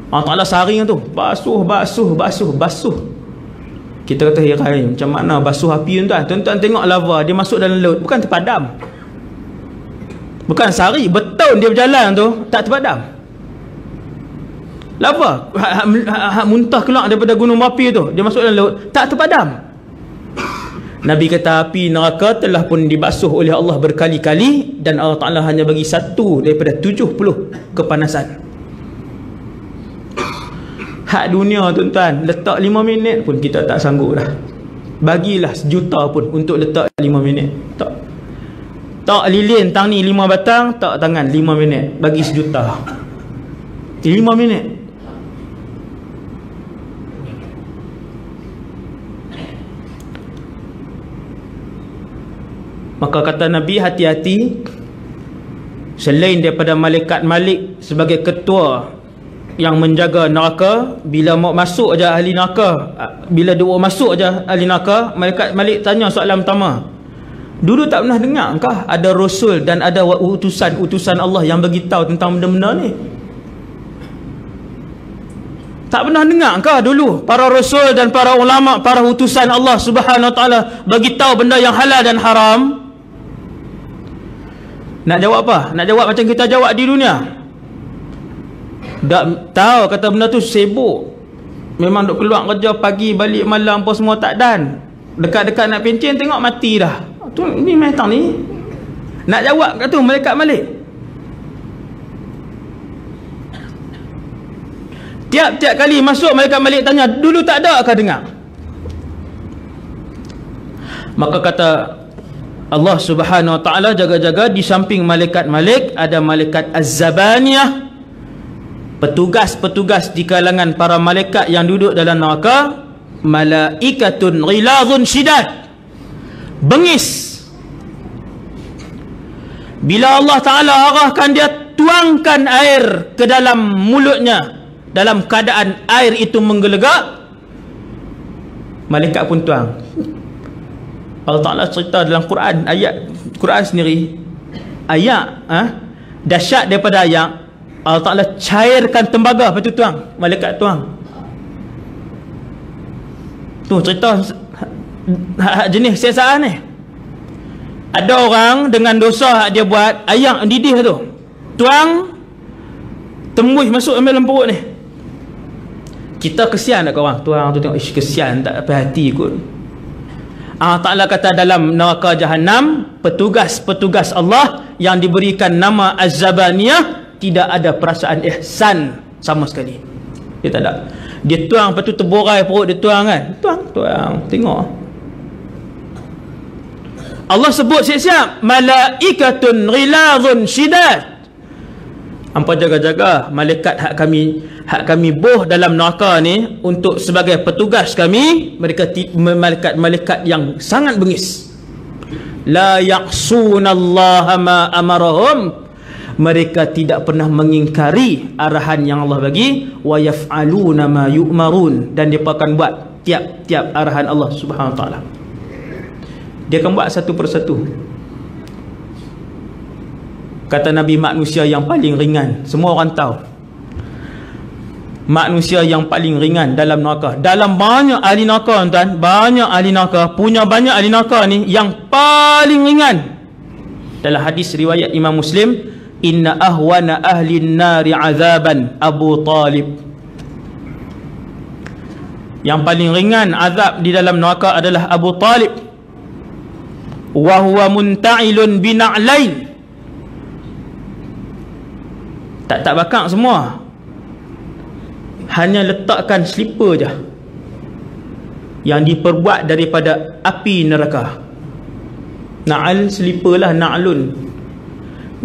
Allah Ta'ala saring tu basuh. Kita kata heran, macam mana basuh api tu? Tuan-tuan tengok lava dia masuk dalam laut, bukan terpadam, bukan sehari, bertahun dia berjalan tu tak terpadam. Lava muntah keluar daripada gunung api tu, dia masuk dalam laut, tak terpadam. Nabi kata api neraka telah pun dibasuh oleh Allah berkali-kali, dan Allah Ta'ala hanya bagi satu daripada 70 kepanasan. Hak dunia tuan-tuan, letak 5 minit pun kita tak sanggup dah. Bagilah sejuta pun untuk letak 5 minit. Tak lilin tang ni 5 batang, tak tangan 5 minit, bagi sejuta. 5 minit. Maka kata Nabi, hati-hati, selain daripada malaikat Malik sebagai ketua yang menjaga neraka, bila mau masuk aja ahli neraka, bila dia masuk aja ahli neraka, malaikat Malik tanya soalan pertama, dulu tak pernah dengar kah ada rasul dan ada utusan Allah yang bagi tahu tentang benda-benda ni? Tak pernah dengar kah dulu para rasul dan para ulama, para utusan Allah Subhanahu Wa Taala bagi tahu benda yang halal dan haram? Nak jawab apa? Nak jawab macam kita jawab di dunia? Tak tahu, kata benda tu sibuk, memang duk keluar kerja pagi balik malam apa semua tak dan. Dekat-dekat nak pencen tengok mati dah. Tu ni metang ni. Nak jawab kat tu malaikat Malik. Tiap-tiap kali masuk malaikat Malik tanya, dulu tak ada kah dengar? Maka kata Allah Subhanahu Wa Taala, jaga-jaga di samping malaikat Malik ada malaikat Az-Zabaniyah, petugas-petugas di kalangan para malaikat yang duduk dalam neraka, malaikatun ghilazun syidad, bengis. Bila Allah Ta'ala arahkan dia tuangkan air ke dalam mulutnya, dalam keadaan air itu menggelegak, malaikat pun tuang. Allah Ta'ala cerita dalam Quran, ayat Quran sendiri, ayat dahsyat daripada ayat. Allah Ta'ala cairkan tembaga, lepas tu tuang, malaikat tuang. Tu cerita jenis siasaan ni. Ada orang dengan dosa dia buat, ayam didih tu, tuang, tembus masuk dalam perut ni. Kita kesian tak kawan? Tuang tu tengok, ish kesian, tak apa hati kot. Allah Ta'ala kata dalam neraka Jahannam, petugas-petugas Allah yang diberikan nama Az-Zabaniyah tidak ada perasaan ihsan sama sekali. Dia tak ada. Dia tuang, lepas tu terborai perut dia tuang kan. Tuang. Tengok. Allah sebut siap-siap, malaikatun ghilazun syidad. Hampa jaga-jaga malaikat hak kami boh dalam neraka ni untuk sebagai petugas kami. Mereka malaikat yang sangat bengis. La ya'sunallaha ma amarahum. Mereka tidak pernah mengingkari arahan yang Allah bagi, wa yaf'aluna ma yu'marun, dan dia akan buat tiap-tiap arahan Allah Subhanahu Wa Taala. Dia akan buat satu persatu. Kata Nabi, manusia yang paling ringan, semua orang tahu, manusia yang paling ringan dalam neraka, dalam banyak ahli neraka tuan, banyak ahli neraka, punya banyak ahli neraka ni, yang paling ringan dalam hadis riwayat Imam Muslim, inna ahwana ahli nari azaban Abu Talib. Yang paling ringan azab di dalam neraka adalah Abu Talib. Wa huwa munta'ilun bina'lain. Tak bakar semua, hanya letakkan slipper je yang diperbuat daripada api neraka. Na'al, slipper lah, na'lun.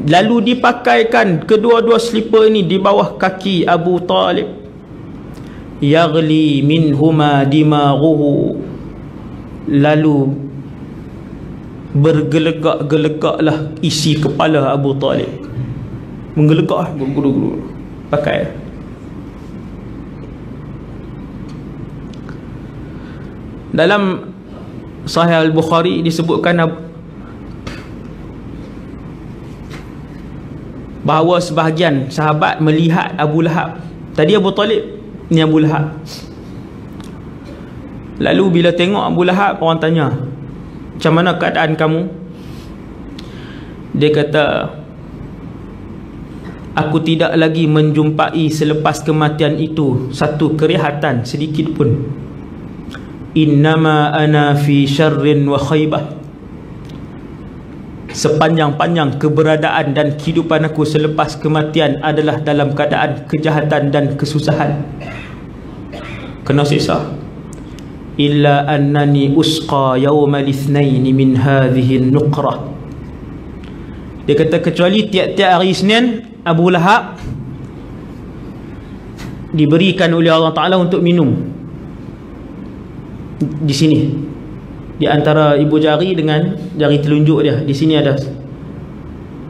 Lalu dipakaikan kedua-dua slipper ini di bawah kaki Abu Talib. Yaghli minhuma dimaghuhu. Lalu bergelegak-gelegaklah isi kepala Abu Talib. Menggelegak, berguru-guru pakai. Dalam Sahih Al-Bukhari disebutkan bahawa sebahagian sahabat melihat Abu Lahab. Tadi Abu Talib, ni Abu Lahab. Lalu bila tengok Abu Lahab, orang tanya, macam mana keadaan kamu? Dia kata, aku tidak lagi menjumpai selepas kematian itu satu kerihatan sedikit pun. Innama ana fi syarrin wa khaybah. Sepanjang-panjang keberadaan dan kehidupan aku selepas kematian adalah dalam keadaan kejahatan dan kesusahan. Kena siksa. Illa annani usqa yawmal ithnaini min hadhihi an-nuqrah. Dia kata kecuali tiap-tiap hari Isnin Abu Lahab diberikan oleh Allah Ta'ala untuk minum di sini, di antara ibu jari dengan jari telunjuk dia. Di sini ada,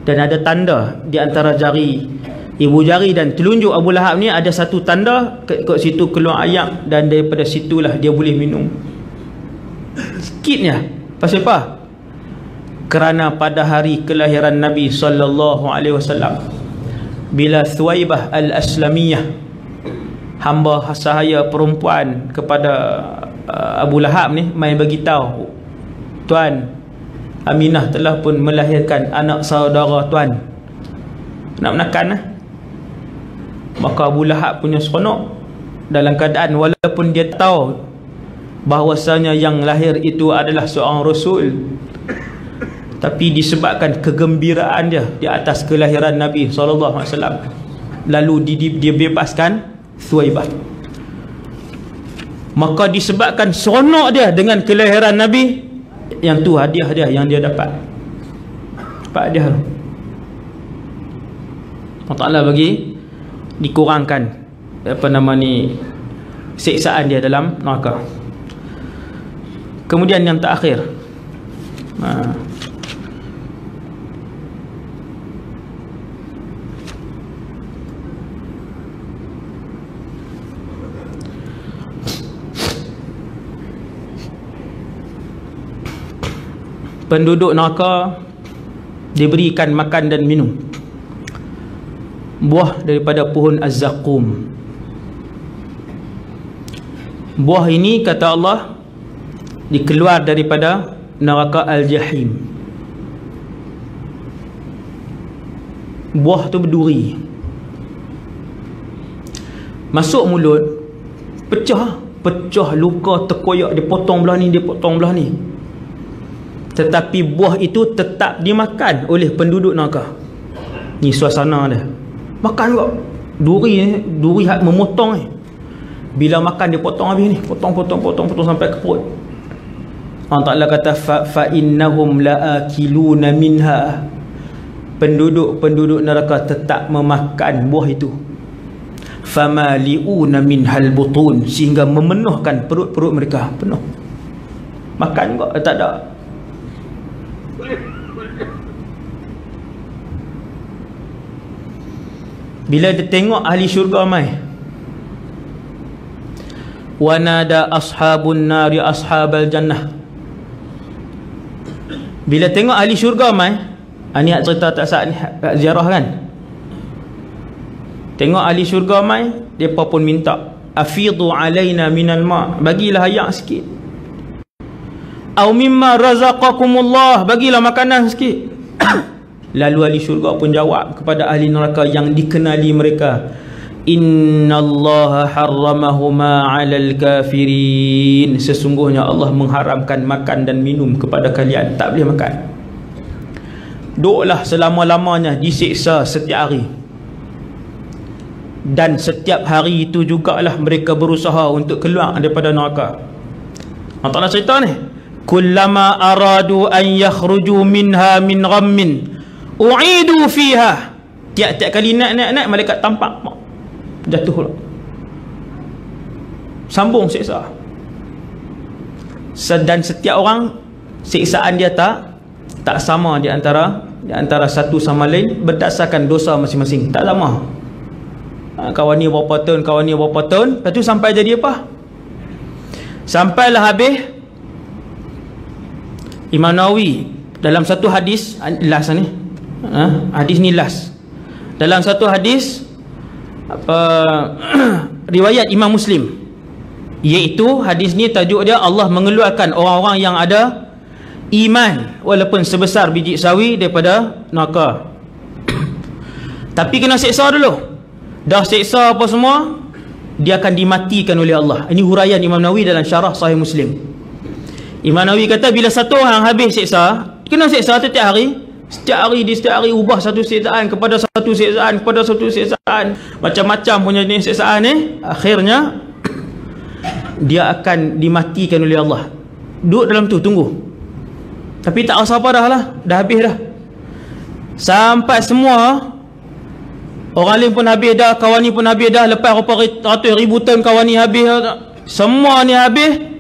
dan ada tanda di antara jari ibu jari dan telunjuk Abu Lahab ni, ada satu tanda kat situ keluar air, dan daripada situlah dia boleh minum. Sikitnya. Pasal apa? Kerana pada hari kelahiran Nabi SAW, bila Thuwaibah Al-Aslamiyah, hamba sahaya perempuan kepada Abu Lahab ni, main beritahu, Tuan, Aminah telah pun melahirkan anak saudara Tuan, nak menakan lah. Maka Abu Lahab punya seronok, dalam keadaan walaupun dia tahu bahawasanya yang lahir itu adalah seorang Rasul, tapi disebabkan kegembiraan dia di atas kelahiran Nabi SAW, lalu dia bebaskan Thuwaibah. Maka disebabkan seronok dia dengan kelahiran Nabi, yang tu hadiah dia yang dia dapat. Hadiah Allah Ta'ala bagi dikurangkan siksaan dia dalam neraka. Kemudian yang terakhir, penduduk neraka diberikan makan dan minum buah daripada pohon Az-Zaqum. Buah ini, kata Allah, dikeluar daripada neraka Al-Jahim. Buah tu berduri, masuk mulut, pecah luka, terkoyak, dia potong belah ni, dia potong belah ni. Tetapi buah itu tetap dimakan oleh penduduk neraka. Ni suasana dia. Makan juga. Duri hak memotong ni. Bila makan dia potong habis ni. Potong sampai ke perut. Allah Ta'ala kata fa innahum la'akiluna minha. Penduduk neraka tetap memakan buah itu. Famali'una minhal butun, sehingga memenuhkan perut-perut mereka penuh. Makan juga tak ada. Bila dia tengok ahli syurga mai, wa nada ashabun nari ashabal jannah. Bila tengok ahli syurga mai, ni cerita tak saat ni ziarah kan, tengok ahli syurga mai, depa pun minta, afidu alaina minal ma, bagilah air sikit, au mimma razaqakumullah, bagilah makanan sikit. Lalu ahli syurga pun jawab kepada ahli neraka yang dikenali mereka, innallaha harramahuma 'alal kafirin, sesungguhnya Allah mengharamkan makan dan minum kepada kalian, tak boleh makan. Duklah selama-lamanya disiksa setiap hari, dan setiap hari itu jugalah mereka berusaha untuk keluar daripada neraka. Allah Ta'ala cerita ni, kullama aradu an yakhruju minha min ghammin u'idu fiha, tiap-tiap kali naik malaikat tampak jatuh pula, sambung siksa. Dan setiap orang siksaan dia tak sama di antara satu sama lain berdasarkan dosa masing-masing, tak sama. Kawan ni berapa tahun, kawan ni berapa tahun, lepas tu sampai jadi apa? Sampailah habis. Imam Nawawi dalam satu hadis, last ni, hadis ni last, dalam satu hadis riwayat Imam Muslim, iaitu hadis ni tajuk dia, Allah mengeluarkan orang-orang yang ada iman walaupun sebesar biji sawi daripada neraka. Tapi kena siksa dulu. Dah siksa apa semua, dia akan dimatikan oleh Allah. Ini huraian Imam Nawawi dalam syarah Sahih Muslim. Imam Nawawi kata, bila satu orang habis siksa, kena siksa setiap hari. Setiap hari ubah satu siksaan kepada satu siksaan kepada satu siksaan, macam-macam punya jenis siksaan ni. Akhirnya dia akan dimatikan oleh Allah. Duduk dalam tu tunggu, tapi tak rasa apa dah lah, dah habis dah. Sampai semua orang lain pun habis dah, kawan ni pun habis dah, lepas berapa ratus ribu tahun kawan ni habis, semua ni habis.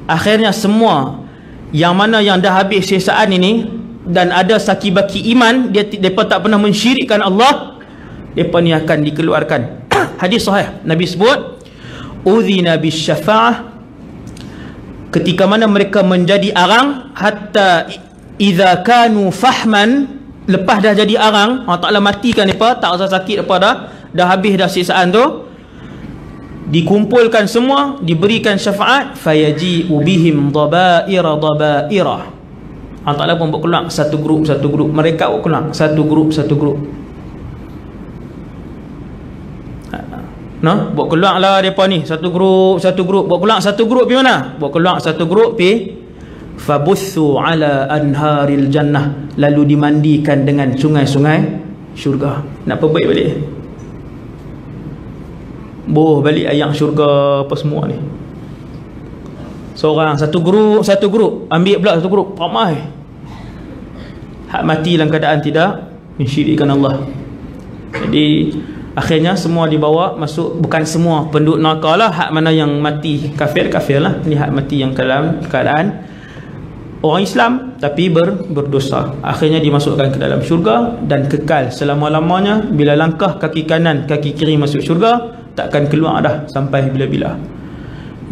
Akhirnya semua yang mana yang dah habis siksaan ini dan ada saki-baki iman, mereka tak pernah mensyirikkan Allah, mereka ni akan dikeluarkan. Hadis sahih, Nabi sebut udhina bisyafa'ah, ketika mana mereka menjadi arang, hatta idza kanu fahman, lepas dah jadi arang, Allah Ta'ala matikan mereka, tak rasa sakit apa dah habis dah siksaan tu, dikumpulkan semua, diberikan syafaat, fayaji'u bihim dhabaira. Allah Ta'ala pun buat keluar satu grup, mereka buat keluar satu grup. Buat keluar lah mereka ni satu grup. Buat keluar satu grup pergi mana? Buat keluar satu grup pergi fabuthu ala anharil jannah, lalu dimandikan dengan sungai-sungai syurga. Nak perbaik balik, balik ayam syurga apa semua ni. Seorang satu grup, ambil pula satu grup ramai, hak mati dalam keadaan tidak mensyirikkan Allah. Jadi akhirnya semua dibawa masuk, bukan semua penduduk neraka lah, hak mana yang mati kafir lah, ni hak mati yang dalam keadaan orang Islam tapi berdosa, akhirnya dimasukkan ke dalam syurga dan kekal selama-lamanya. Bila langkah kaki kanan kaki kiri masuk syurga, takkan keluar dah sampai bila-bila.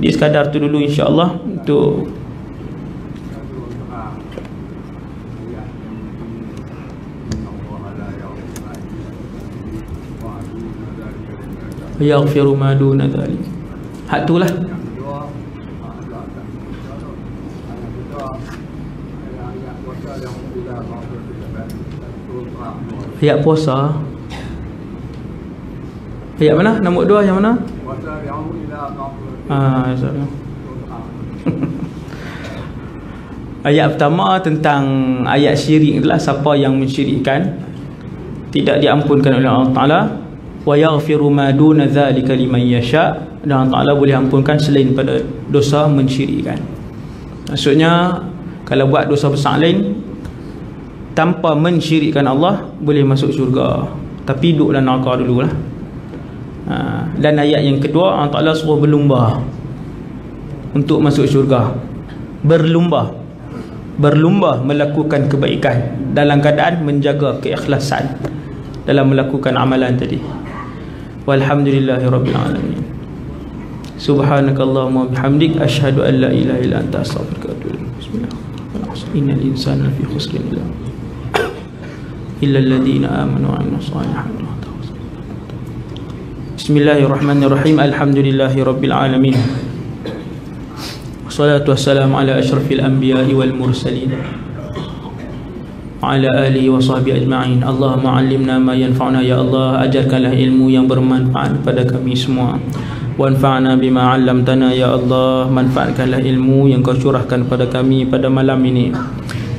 Di sekadar tu dulu insya-Allah untuk yaghfiru ma duna dzalik. Hak tu lah. Ayat puasa. Ayat mana? Nombor 2 yang mana? Ayat pertama tentang ayat syirik adalah siapa yang mensyirikkan tidak diampunkan oleh Allah Ta'ala. Wa yaghfiru ma duna dzalika liman yasha, dan Allah Ta'ala boleh ampunkan selain pada dosa mensyirikkan. Maksudnya kalau buat dosa besar lain tanpa mensyirikkan Allah boleh masuk syurga, tapi duduk dalam neraka dululah. Dan ayat yang kedua, Allah Ta'ala suruh berlumba untuk masuk syurga. Berlumba melakukan kebaikan dalam keadaan menjaga keikhlasan dalam melakukan amalan tadi. Walhamdulillahirabbil alamin. Subhanakallahumma bihamdik, asyhadu an la ilaha illa anta, astaghfiruka wa atubu ilaik. Bismillahirrahmanirrahim. Innal insana lafi khusrin illa alladhina amanu wa 'amilus solihati. Bismillahirrahmanirrahim. Alhamdulillahirabbil alamin. Wassalatu wassalamu ala asyrafil anbiya'i wal mursalin wa ala alihi wa sahbihi ajma'in. Allahumma 'allimna ma yanfa'una ya Allah, ajarkanlah ilmu yang bermanfaat pada kami semua. Wanfa'na bima 'allamtana ya Allah, manfaatkanlah ilmu yang kau curahkan pada kami pada malam ini.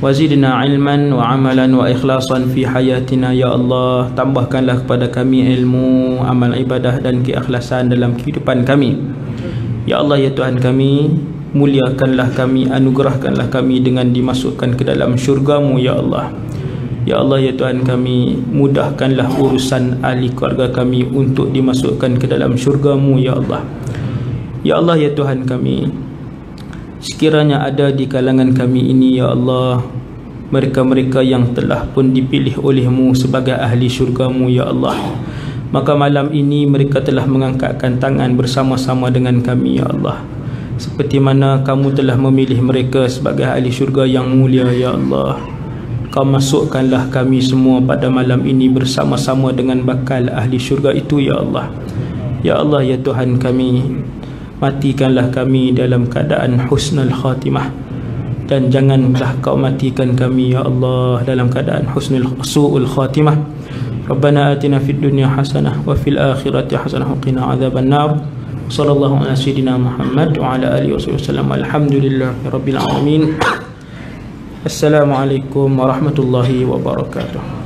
Wazidna ilman wa amalan wa ikhlasan fi hayatina ya Allah, tambahkanlah kepada kami ilmu, amal ibadah dan keikhlasan dalam kehidupan kami. Ya Allah ya Tuhan kami, muliakanlah kami, anugerahkanlah kami dengan dimasukkan ke dalam syurga-Mu ya Allah. Ya Allah ya Tuhan kami, mudahkanlah urusan ahli keluarga kami untuk dimasukkan ke dalam syurga-Mu ya Allah. Ya Allah ya Tuhan kami, sekiranya ada di kalangan kami ini ya Allah, mereka-mereka yang telah pun dipilih oleh-Mu sebagai ahli syurga-Mu ya Allah, maka malam ini mereka telah mengangkatkan tangan bersama-sama dengan kami ya Allah, seperti mana Kamu telah memilih mereka sebagai ahli syurga yang mulia ya Allah. Kau masukkanlah kami semua pada malam ini bersama-sama dengan bakal ahli syurga itu ya Allah. Ya Allah ya Tuhan kami, matikanlah kami dalam keadaan husnul khatimah, dan janganlah Kau matikan kami ya Allah dalam keadaan su'ul khatimah. Rabbana atina fid dunya hasanah wa fil akhirati hasanah wa qina adzaban nar. Sallallahu ala sayyidina Muhammad wa ala alihi wasallam. Alhamdulillahirabbil alamin. Assalamualaikum warahmatullahi wabarakatuh.